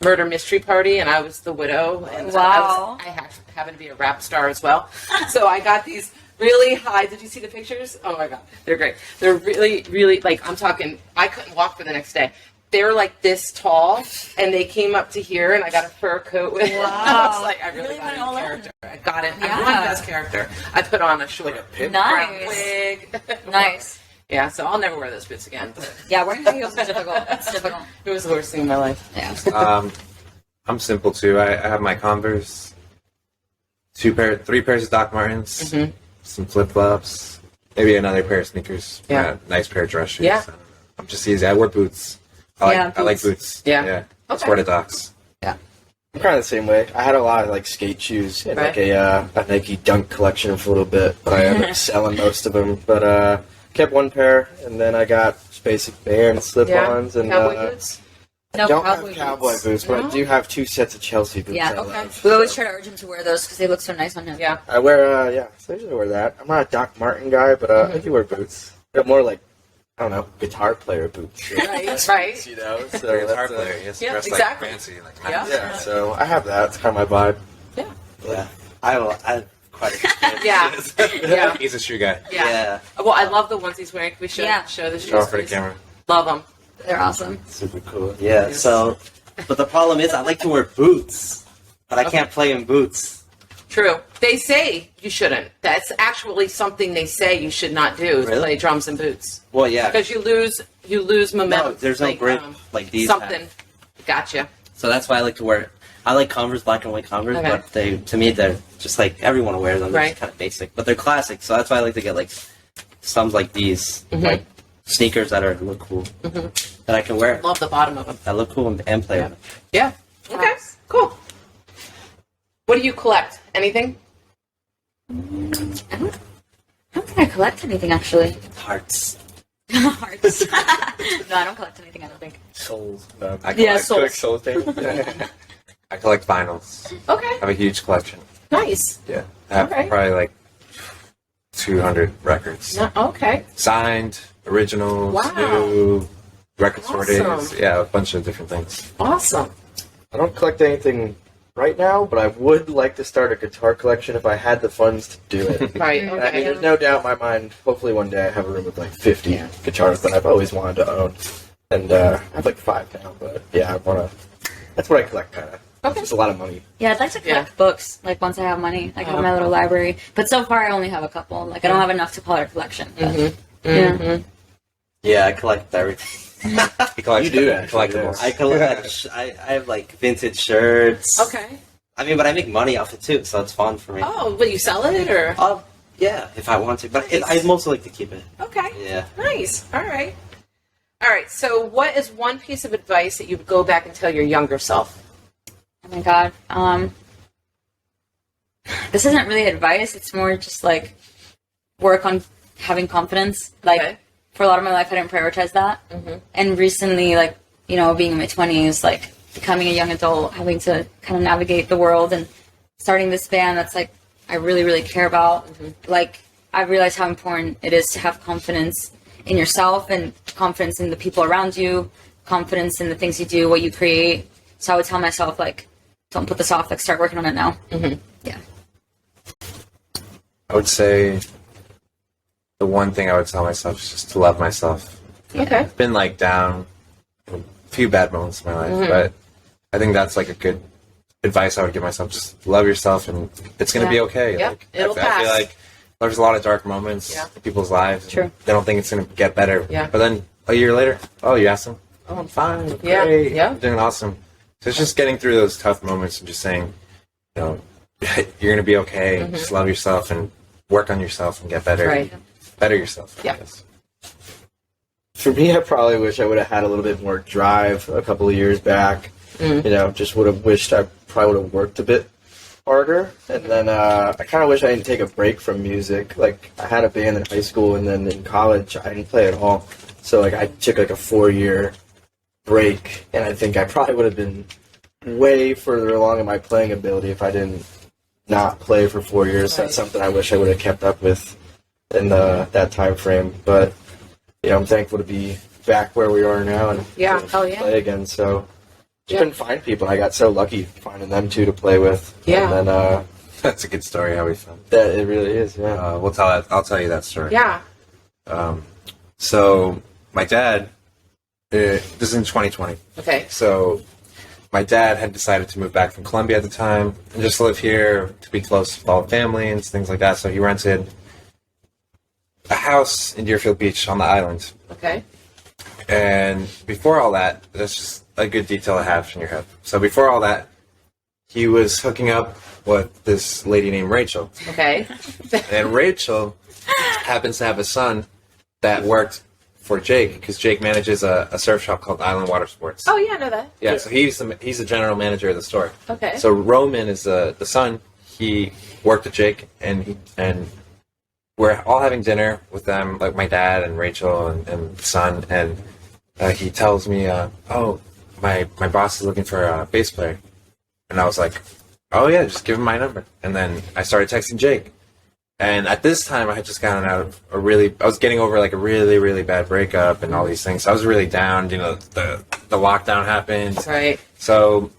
murder mystery party, and I was the widow. And Wow. I happen to be a rap star as well. So I got these really high. Did you see the pictures? Oh my god, they're great. They're really, really like I'm talking. I couldn't walk for the next day. They were like this tall, and they came up to here, and I got a fur coat with. Wow. I was like, I really Really got went in all in. character. I got it. Yeah. I won best character. I put on a short brown Nice. wig. Nice. Yeah, so I'll never wear those boots again. But Yeah, wearing high heels is difficult. It's difficult. it was the worst thing in my life. Yeah. I'm simple too. I have my Converse, 3 pairs of Doc Martens, some flip flops, maybe another pair of sneakers. Yeah. A nice pair of dress shoes. Yeah. I'm just easy. I wear boots. I like boots. Yeah. Yeah. I Okay. swear to Docs. I'm kind of the same way. I had a lot of like skate shoes and like a Nike Dunk collection for a little bit, but I ended up selling most of them. But kept one pair, and then I got just basic Band slip-ons and Cowboy boots. No, don't cowboy have cowboy boots. boots, but No? I do have 2 sets of Chelsea boots. Yeah, I okay. love. We always try to urge him to wear those because they look so nice on him. Yeah. I wear so I usually wear that. I'm not a Doc Martin guy, but I do wear boots. They're more like I don't know, guitar player boots. Right. Right. You know, so They're a guitar that's, player. He has to Yeah, dress exactly. like fancy. Like Yeah. nice. yeah. So I have that. It's kind of my vibe. Yeah. Yeah. I have quite a few Yeah. Yeah. He's a shoe guy. Yeah. Well, I love the ones he's wearing. Can we show the shoes? Show off for the please? camera. Love them. They're awesome. Super cool. Yeah, so, but the problem is I like to wear boots, but I can't play in boots. True. They say you shouldn't. That's actually something they say you should not do. Is Really? play drums in boots Well, yeah. because you lose momentum. No, there's no grip like these Something. have. Gotcha. So that's why I like to wear. I like Converse, black and white Converse, Okay. but they're just like everyone will wear them. They're Right. just kind of basic, but they're classic. So that's why I like to get like some like these, like sneakers that look cool. that I can wear. Love the bottom of them. That look cool and play with. Yeah. Okay. Cool. What do you collect? Anything? I don't think I collect anything, actually. Hearts. Hearts. No, I don't collect anything, I don't think. Souls. I Yeah, collect, souls. I collect vinyls. Okay. I have a huge collection. Nice. Yeah. I have Okay. probably like 200 records. No, okay. Signed, originals, Wow. new, record store days. Awesome. Yeah, a bunch of different things. Awesome. I don't collect anything right now, but I would like to start a guitar collection if I had the funds to do it. Right. I mean, Okay. there's no doubt in my mind. Hopefully, one day I have a room with like 50 guitars that I've always wanted to own, and I have like 5 now. But yeah, I want to. That's what I collect, kind of. Okay. It's a lot of money. Yeah, I'd like to collect books, like once I have money, like have my little library. But so far I only have a couple. Like I don't have enough to call it a collection. But, yeah. Yeah, I collect everything. He collects You do, actually, collectibles. I collect. I have like vintage shirts. Okay. I mean, but I make money off it too, so it's fun for me. Oh, but you sell it or? Yeah, if I want to, but I mostly like to keep it. Okay. Yeah. Nice. All right. All right. So, what is one piece of advice that you would go back and tell your younger self? Oh my god. This isn't really advice. It's more just like work on having confidence. Like Okay. for a lot of my life, I didn't prioritize that. And recently, like being in my 20s, like becoming a young adult, having to kind of navigate the world and starting this band that's like I really, really care about. Like I realized how important it is to have confidence in yourself and confidence in the people around you, confidence in the things you do, what you create. So I would tell myself like, don't put this off. Like start working on it now. Yeah. I would say the one thing I would tell myself is just to love myself. Okay. I've been like down a few bad moments in my life, but I think that's like a good advice I would give myself. Just love yourself, and it's going to be okay. Yep, Like, it'll I pass. feel like there's a lot of dark moments in people's lives. True. They don't think it's going to get better. Yeah. But then a year later, oh, you asked them? Oh, I'm fine. I'm Yeah, great. yeah. I'm doing awesome. So it's just getting through those tough moments and just saying, you're going to be okay. Just love yourself and work on yourself and get better. Right. Better yourself. I Yeah. guess. For me, I probably wish I would have had a little bit more drive a couple of years back. Just would have wished I probably would have worked a bit harder. And then I kind of wish I didn't take a break from music. Like, I had a band in high school, and then in college, I didn't play at all. So, like, I took, like, a 4-year break, and I think I probably would have been way further along in my playing ability if I didn't not play for 4 years. That's something I wish I would have kept up with in that time frame. But, I'm thankful to be back where we are now and Yeah. to Oh, yeah. play again. So, just Yeah. couldn't find people. I got so lucky finding them two to play with. Yeah. And then That's a good story how we found. that it really is. Yeah. I'll tell you that story. Yeah. So my dad, this is in 2020. Okay. So my dad had decided to move back from Colombia at the time and just live here to be close to all the family and things like that. So he rented a house in Deerfield Beach on the island. Okay. And before all that, that's just a good detail to have in your head. So before all that, he was hooking up with this lady named Rachel. Okay. And Rachel happens to have a son that worked for Jake, because Jake manages a surf shop called Island Water Sports. Oh yeah, I know that. Yeah, so he's the general manager of the store. Okay. So Roman is the son. He worked with Jake, and we're all having dinner with them, like my dad and Rachel and the son, and he tells me, "Oh, my boss is looking for a bass player," and I was like, "Oh yeah, just give him my number." And then I started texting Jake. And at this time, I had just gotten out of I was getting over like a really, really bad breakup and all these things. So I was really down. The lockdown happened. Right. So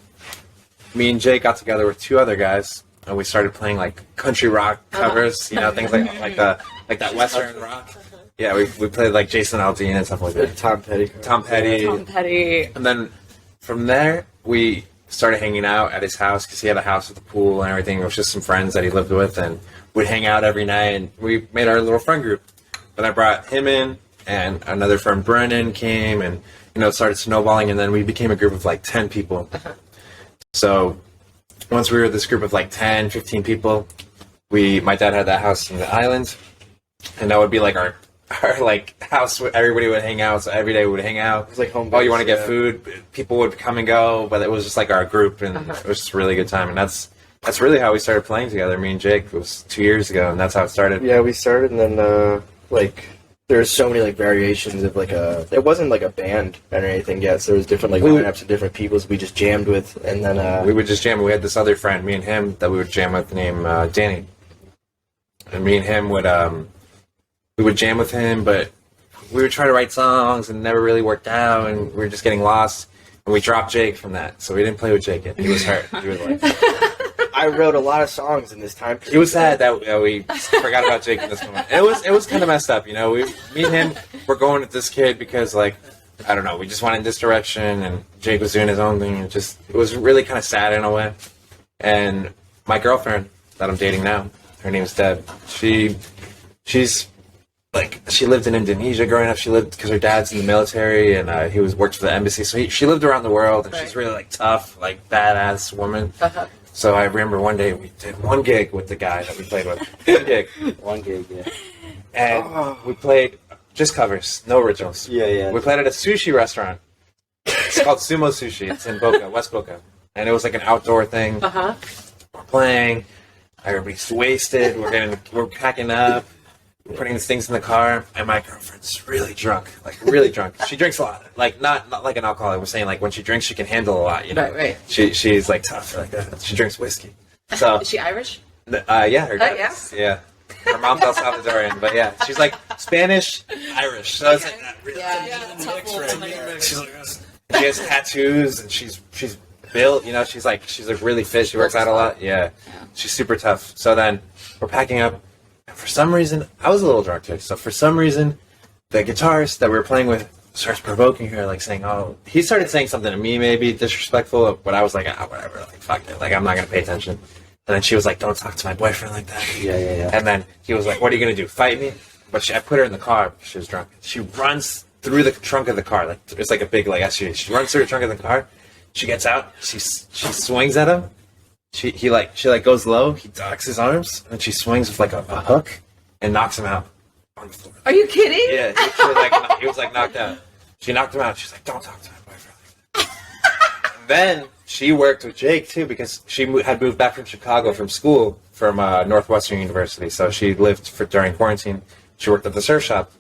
me and Jake got together with 2 other guys, and we started playing like country rock covers, things like that Western rock. Yeah, we played like Jason Aldean and stuff like that. Tom Petty. Tom Petty. Tom Petty. And then from there, we started hanging out at his house, because he had a house with a pool and everything. It was just some friends that he lived with, and we'd hang out every night, and we made our little friend group. Then I brought him in, and another friend, Brennan, came, and it started snowballing, and then we became a group of like 10 people. So once we were this group of like 10, 15 people, my dad had that house in the island, and that would be like our our like house. Everybody would hang out, so every day we would hang out. It was like home. Oh, you want to base, get food? People would come and go, but it was just like our group, and it was just a really good time. And that's really how we started playing together. Me and Jake. It was 2 years ago, and that's how it started. Yeah, we started, and then like there's so many like variations of like it wasn't like a band or anything yet. So there was different like lineups of different peoples we just jammed with, and then we would just jam. We had this other friend, me and him, that we would jam with, named Danny, and me and him would we would jam with him, but we would try to write songs and it never really worked out, and we were just getting lost. And we dropped Jake from that, so we didn't play with Jake yet. He was hurt. He was like, I wrote a lot of songs in this time period. he was sad that we forgot about Jake in this moment. It was kind of messed up, you know. Me and him were going with this kid because, like, I don't know, we just went in this direction, and Jake was doing his own thing. And it was really kind of sad in a way. And my girlfriend that I'm dating now, her name's Deb. She's like, she lived in Indonesia growing up. She lived because her dad's in the military, and he worked for the embassy. So she lived around the world, and she's really like tough, like badass woman. So I remember one day we did one gig with the guy that we played with. One gig, yeah. And we played just covers, no originals. Yeah. We played at a sushi restaurant. It's called Sumo Sushi. It's in Boca, West Boca. And it was like an outdoor thing. We're playing. Everybody's wasted. We're packing up. We're putting these things in the car. And my girlfriend's really drunk. Like, really drunk. She drinks a lot. Like, not like an alcoholic. We're saying, like, when she drinks, she can handle a lot, you know? Right. She's, like, tough like that. She drinks whiskey. So, Is she Irish? yeah, her dad yeah? is. Yeah. Her mom's El Salvadorian, but yeah, she's like Spanish, Irish. So it's like that really mix. She's like, she has tattoos, and she's built. You know, she's like really fit. She works out a lot. Yeah, she's super tough. So then we're packing up. And for some reason, I was a little drunk too. So for some reason, the guitarist that we were playing with starts provoking her, like saying, "Oh," he started saying something to me, maybe disrespectful. But I was like, whatever. Like, fuck it. Like, I'm not gonna pay attention. And then she was like, "Don't talk to my boyfriend like that." Yeah. And then he was like, "What are you gonna do? Fight me?" But I put her in the car because she was drunk. She runs through the trunk of the car, like it's like a big like SUV. She runs through the trunk of the car. She gets out. She swings at him. She goes low. He ducks his arms, and she swings with like a hook and knocks him out on the floor. Are you kidding? Yeah, he was like knocked out. She knocked him out. She's like, "Don't talk to my boyfriend like that." Then she worked with Jake too because she had moved back from Chicago from school from Northwestern University. So she lived during quarantine. She worked at the surf shop.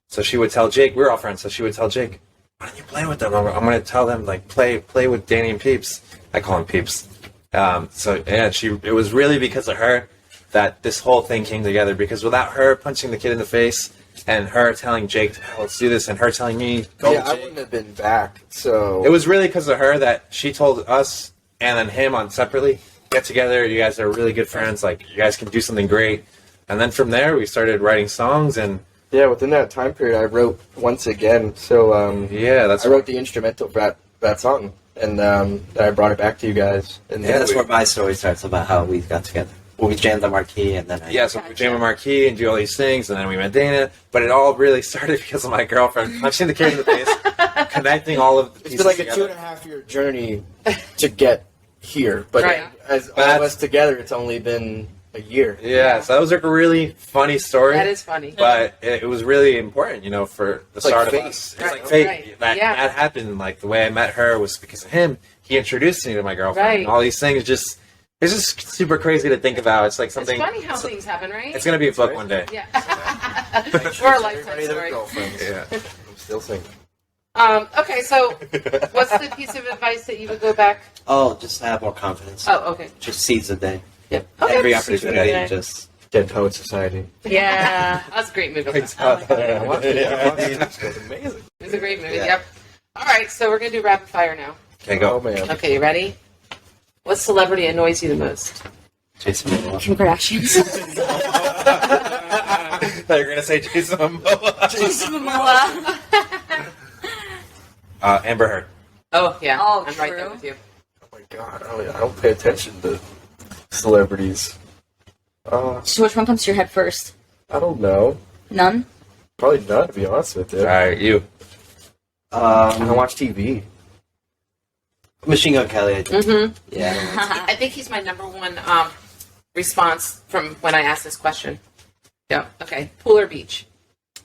So she would tell Jake, we were all friends. So she would tell Jake, "Why don't you play with them? I'm going to tell them like play with Danny and Peeps." I call him Peeps. So yeah, it was really because of her that this whole thing came together. Because without her punching the kid in the face and her telling Jake, "Oh, let's do this," and her telling me, "Go," I wouldn't have been back. So it was really because of her that she told us and then him on separately, "Get together. You guys are really good friends. Like, you guys can do something great." And then from there, we started writing songs. And yeah, within that time period, I wrote Once Again. So I wrote the instrumental for that song, and I brought it back to you guys. And Yeah, that's where my story starts about how we got together. Well, we jammed the marquee, and then so we jam a marquee and do all these things, and then we met Dana. But it all really started because of my girlfriend punching the kid in the face, connecting all of the pieces It's been like together. a 2.5-year journey to get here, but Right. as all of us together, it's only been a year. Yeah, so that was like a really funny story. That is funny. But it was really important, you know, for the start fate. of us. It's Right, like fate. right. That happened. Like, the way I met her was because of him. He introduced me to my girlfriend. Right. And all these things it's just super crazy to think about. It's like something. It's funny how things happen, right? It's going to be a book one day. Yeah. Or a lifetime Everybody that story. girlfriends. Yeah. I'm still single. Okay, so what's the piece of advice that you would go back? Oh, just have more confidence. Oh, okay. Just seize the day. Yep. Okay. Every Seize the opportunity, day. just Dead Poet Society. Yeah, that's a great movie. Thanks, I like that. I watched it. It's amazing. It was a great movie. Yeah. Yep. All right, so we're gonna do rapid fire now. Okay, go. Oh man. Okay, you ready? What celebrity annoys you the most? Jason Momoa. Kim Kardashians. I thought you were going to say Jason Momoa. Jason Momoa. Amber Heard. Oh yeah, Oh, I'm right there true. with you. Oh my god. I don't pay attention to celebrities. So which one comes to your head first? I don't know. None? Probably none, to be honest with you. All right, you. I don't watch TV. Machine Gun Kelly, I think. Mm-hmm. Yeah. I think he's my number one response from when I asked this question. Yeah. Okay. Pool or beach?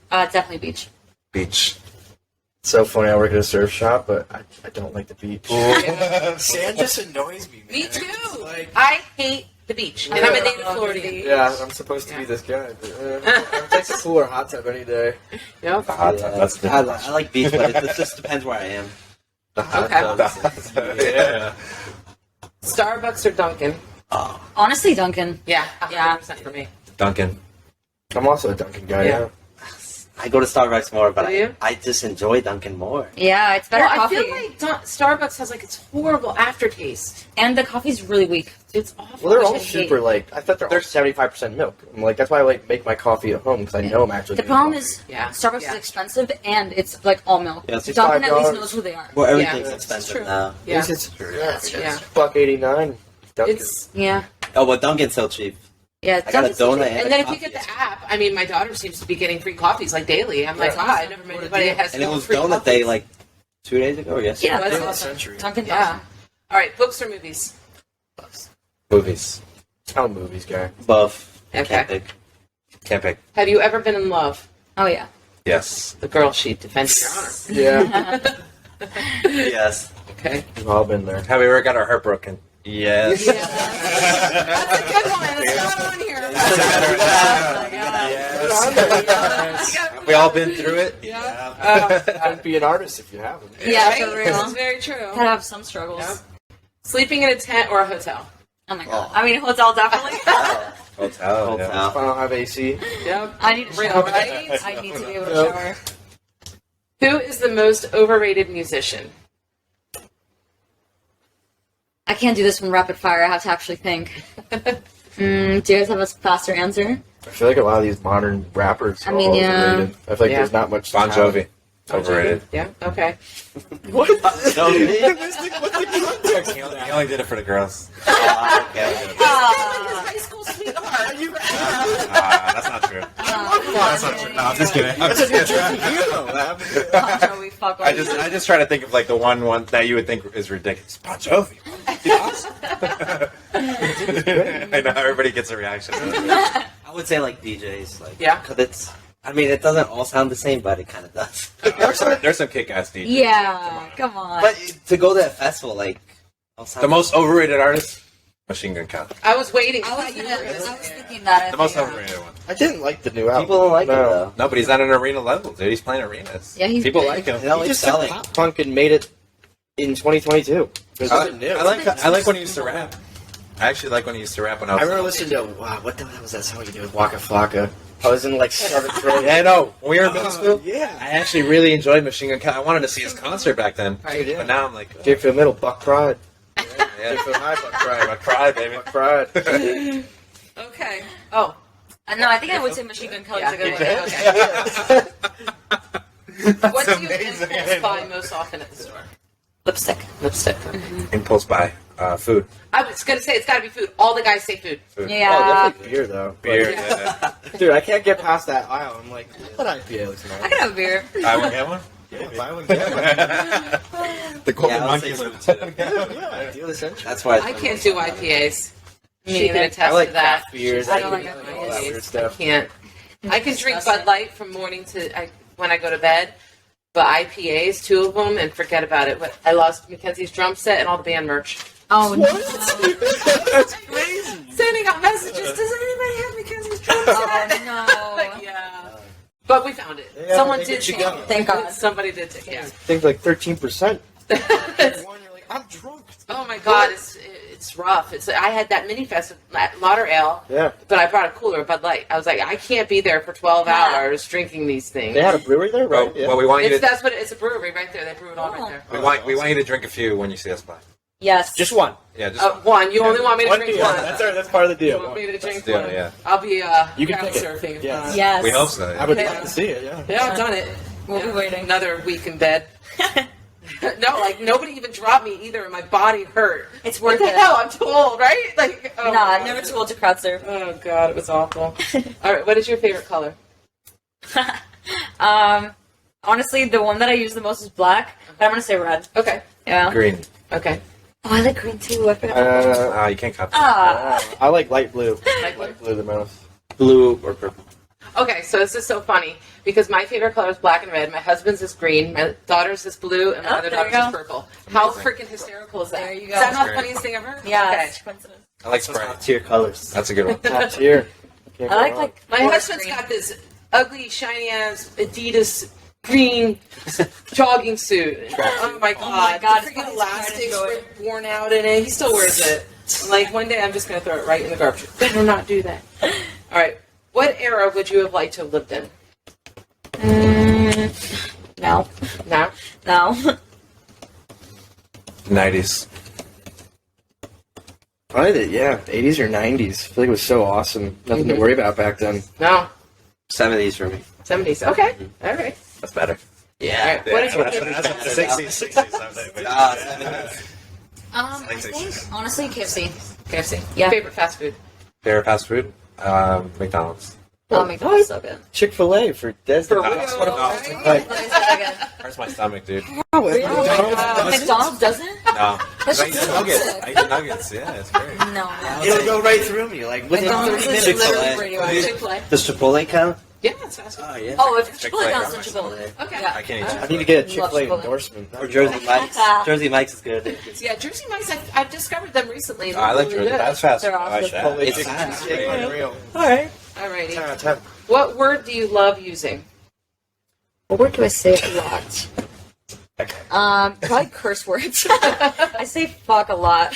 Definitely beach. Beach. So funny, I work at a surf shop, but I don't like the beach. Sand just annoys me, man. Me too. Like, I hate the beach, and I'm a native Floridian. yeah, I'm supposed to be this guy. But, I'll take the pool or hot tub any day. Yep. The hot tub. That's the I like beach, but it just depends where I am. The hot Okay. tub. yeah. Starbucks or Dunkin'? Honestly, Duncan. Yeah, Yeah. 100% for me. Duncan. I'm also a Dunkin' guy. Yeah. Yeah. I go to Starbucks more, but Do you? I just enjoy Dunkin' more. Yeah, it's better Well, I coffee. feel like Starbucks has like its horrible aftertaste. And the coffee's really weak. It's awful. Well, they're which all I hate. super like. I thought they're all 75% milk. I'm like, that's why I like make my coffee at home because I know I'm actually. The getting problem coffee. is Yeah. Starbucks Yeah. is expensive and it's like all milk. Yeah, it's Dunkin' at least $5. knows who they are. Well, everything's Yeah. expensive True. now. Yeah. It's That's true. Yeah. $1.89. Dunkin'. It's Yeah. Oh, but Dunkin's so cheap. Yeah. I got a Dunkin's donut cheap. and then if you coffee get the yesterday. app, I mean, my daughter seems to be getting free coffees like daily. I'm like, Yeah. wow, I never met anybody that has And it was free donut coffees. day like 2 days ago or yesterday. Yeah, That's that's awesome. Century. Dunkin's Yeah. awesome. All right, books or movies? Books. Movies. I'm a movies guy. Buff. Okay. Can't pick. Can't pick. Have you ever been in love? Oh, yeah. Yes. The girl sheet defends your honor. Yeah, Yes. Okay. we've all been there. Have we ever got our heart broken? Yes. That's a good one. It's not on here. Have we all been through it? Don't be an artist if you haven't. Yeah, Right? for This real. is very true. Gotta have some struggles. Yep. Sleeping in a tent or a hotel? Oh my god. I mean, hotel definitely. Hotel. Yeah. If I don't have AC, Yep. I need to Real, shower. right? I need to be able to Yep. shower. Who is the most overrated musician? I can't do this one rapid fire. I have to actually think. Do you guys have a faster answer? I feel like a lot of these modern rappers are I mean, all yeah. overrated. I feel like Yeah. there's not much Bon talent. Jovi. Overrated. Yeah. Okay. What? So, He only did it for the girls. okay. High school sweetheart. That's not true. That's not true. No, I'm just kidding. I'm just kidding. Bon Jovi, fuck I just try to think of like the one that you would think is ridiculous. Bon Jovi. He's awesome. I know everybody gets a reaction. I would say like DJs. Like, Yeah. Because it's, I mean, it doesn't all sound the same, but it kind of does. There's some kick-ass DJs. Yeah, come on. But to go to a festival, like, all sound The most overrated artist, Machine Gun Kelly. I was waiting. I was thought you were gonna say thinking that. The most yeah. overrated one. I didn't like the new album. people don't like it No. though. No, but he's not an arena level, dude. He's playing arenas. Yeah, he's People big. like him. They don't He like just took selling. pop punk and made it in 2022. There's nothing new. I like when he used to rap. I actually like when he used to rap when I I was. remember listening to what the hell was that song you did with Waka Flocka? I was in like 7th grade. Yeah, I know. When we were in middle school, Yeah. I actually really enjoyed Machine Gun Kelly. I wanted to see his concert back then, Right, yeah. but now I'm like, oh, J for the middle, Buck Pride. yeah, J for the high, Buck Pride. I cried, baby. Buck Pride. Okay. Oh. No, I think I would say Machine Gun Kelly's a good one. Okay. What do you amazing. impulse buy most often at the store? Lipstick. Lipstick. Impulse buy, food, I was gonna say it's got to be food. All the guys say food. food. Oh, Yeah. definitely beer though. beer. Like, Yeah. dude, I can't get past that aisle. I'm like, what IPA looks I nice? could have a beer. I would get one. Yeah, buy one, get one. The Golden Yeah, I'll Monkey say Limited. so. Yeah, deal essential. That's why I can't do IPAs. Me She can neither. attest I like to that. craft beers. I don't like all that IPAs. weird I stuff. can't. I can drink Disgusting. Bud Light from morning to when I go to bed, but IPAs, 2 of them, and forget about it. But I lost Mackenzie's drum set and all the band merch. Oh, no. That's crazy. Sending out messages. Does anybody have Mackenzie's drum Oh, set? no. Yeah. But we found it. Yeah, Someone they did get you take going. it. Thank God. Somebody did take it. Yeah. I think like 13%. One, you're like, I'm drunk. Oh my God, it's rough. I had that mini fest at Lauderdale, Yeah. but I brought a cooler of Bud Light. I was like, I can't be there for 12 hours drinking these things. They had a brewery there, right? Well, we want you to. That's what it's a brewery right there. They brew it all right there. We want you to drink a few when you see us play. Yes. Just one. Yeah, just One. You only want me to One drink deal. one. That's part of the You deal. want me to drink do it, one? yeah. I'll be You can crowd pick it. surfing. Yes. Yes. we hope so. I Yeah. would Yeah. love to see it, yeah. Yeah, I've done it. We'll be waiting. Another week in bed. No, like nobody even dropped me either, and my body hurt. It's What worth the it. hell? I'm too old, right? Like, oh, No, I'm never too old to crowd surf. Oh God, it was awful. All right, what is your favorite color? Honestly, the one that I use the most is black, but I'm gonna say red. Okay. Yeah. Green. Okay. Oh, I like green too. I forgot. You can't copy. Ah. I like light blue. Light blue. Light blue the most. blue or purple. Okay, so this is so funny because my favorite color is black and red. My husband's is green. My daughter's is blue, and my other there you daughter's is go. purple. How freaking hysterical is that? There you go. Is that not the That's funniest thing ever? Yeah, Okay. it's coincidence. I like Sprite. Tier colors. That's a good one. Top tier. Can't I go like wrong. My forest husband's green. got this ugly, shiny ass Adidas green jogging suit. Oh my god! God, The it's freaking funny, elastics it's hard were to worn out in it. He still wears it. Like one day, I'm just gonna throw it right in the garbage. Better not do that. All right. What era would you have liked to have lived in? No. Now? No. 90s. Probably the 80s or 90s. I feel like it was so awesome. Nothing to worry about back then. No. 70s for me. 70s. Okay. All right. That's better. Yeah. What is your That's favorite? what the 60s. 60s. Ah, 70s. I think honestly KFC. KFC. Yeah. Favorite fast food? Favorite fast food? McDonald's. Oh my god, it's so good. Chick-fil-A for Desmond. For That's real? what about. Right? It's so good. Hurts my stomach, dude. McDonald's doesn't? No. That's I eat just nuggets. sick. I eat nuggets. Yeah, it's great. No. It'll go right through me. Like within McDonald's 30 is minutes. literally Chick-fil-A. radioactive. Chick-fil-A. Does Chipotle count? Yeah, it's fast food. Oh, yeah. Oh, if Chick-fil-A. Chipotle counts, then Chipotle. Okay. Yeah. I can't eat I need to get a Chick-fil-A Chipotle. endorsement. Or Jersey Mike's. Jersey Mike's is good. Yeah, Jersey Mike's, I've discovered them recently. I like Jersey. That's fast food. They're I like awesome. that. It's It's fast. Unreal. Alright. Alrighty. 10 out of 10. What word do you love using? What word do I say a lot? Probably curse words. I say fuck a lot.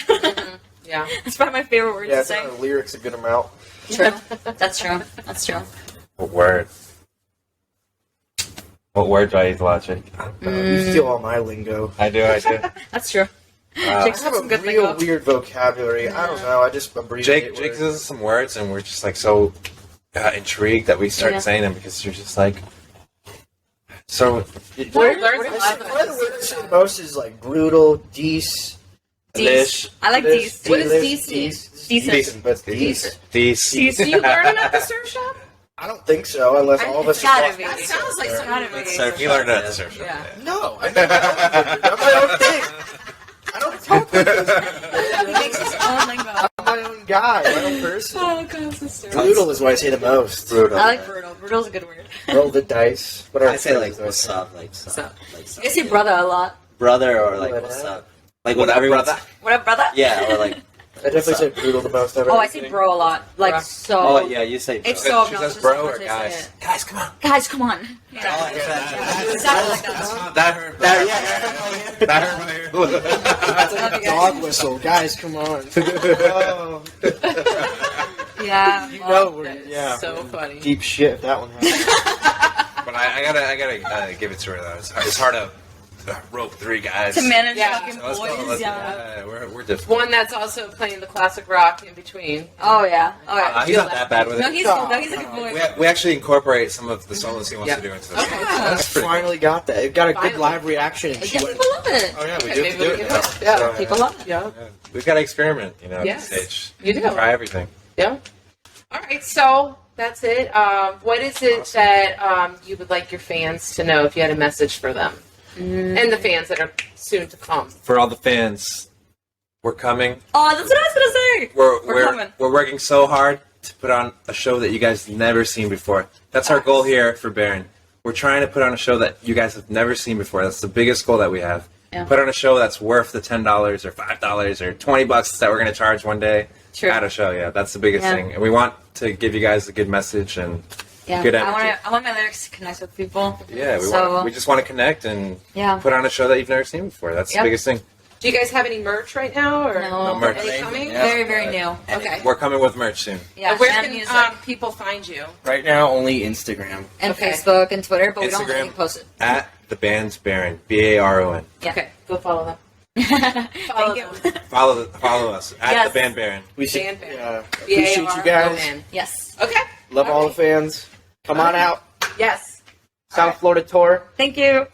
Yeah. It's probably my favorite word Yeah, to it's say. on the lyrics a good amount. True. That's true. That's true. What word? What word do I use a lot, Jake? You steal all my lingo. I do. That's true. I Jake's have got some a good real lingo. weird vocabulary. I don't know. I just abbreviate Jake words. uses some words, and we're just like so intrigued that we start Yeah. saying them because you're just like so. Word learns a Word- lot One from of the words I say the most is like brutal, dece. Deece. I like Dece, Deece. What is delish, decent? Decent. Decent, but dece. These. Do you learn them at the surf shop? I don't think so, unless all of us It's gotta are be. That sounds like It's gotta something. be. Surf. He learned it at the surf shop. Yeah. No, I do my own thing. I don't talk like this. He makes his own lingo. I'm my own guy, my own person. Oh, God, sister. Brutal is what I say the most. Brutal. I like brutal. Brutal's a good word. Roll the dice. What are I say like phrases I what's say? up, like sup, Sup. like sup. I say brother a lot. Brother or like What what's up? up, like when everyone's What up, brother? yeah, or like I definitely say brutal the most ever. Oh, I say bro a lot. Like, Bro. so. oh yeah, you say It's bro. so She obnoxious. says bro or to say guys? it. Guys, come on. Guys, come on. Yeah. Oh, yeah. Exactly like that. That hurt. That hurt my ear. That's like a dog whistle. Guys, come on. Oh, Yeah. you know we're So funny. deep shit if that one happens. But I gotta give it to her though. It's hard to rope three guys. To manage Yeah. fucking So let's go, boys, let's- yeah. we're different. One that's also playing the classic rock in between. Oh, yeah. Oh, yeah. He's not that bad with No, it. he's good. No, he's a good boy. We actually incorporate some of the solos he wants Yeah. to do into the Okay. song. I That's pretty finally got that. It got a good Finally. live reaction. Yeah, people love it. Oh yeah, we Okay, do maybe have to do we it can now. do it. Yeah, So, People love it. Yeah. we've got to experiment, at Yes. this stage. You do. Try everything. Yeah. All right, so that's it. What is it that you would like your fans to know if you had a message for them? And the fans that are soon to come. For all the fans, we're coming. Oh, that's what I was gonna say. We're coming. We're working so hard to put on a show that you guys have never seen before. That's our goal here for Baron. We're trying to put on a show that you guys have never seen before. That's the biggest goal that we have. Yeah. Put on a show that's worth the $10 or $5 or $20 that we're going to charge one day True. at a show. Yeah, that's the biggest Yeah. thing. And we want to give you guys a good message and Yeah. good I energy. want my lyrics to connect with people. Yeah, So, we just want to connect and Yeah. put on a show that you've never seen before. That's Yep. the biggest thing. Do you guys have any merch right now? Or No. merch. Are they coming? Yeah. Very, very new. Okay. We're coming with merch soon. Yeah. And where and can music. people find you? Right now, only Instagram. And Okay. Facebook and Twitter, but we don't Instagram. really post it. At the band's Baron, BARON. Yeah. Okay, go follow them. Thank you. Follow us at Yes. the band Baron. We should, Band Baron. appreciate you guys. B-A-R-O-N. Yes. Okay. Love all the fans. Come on out. Yes. South Florida tour. Thank you.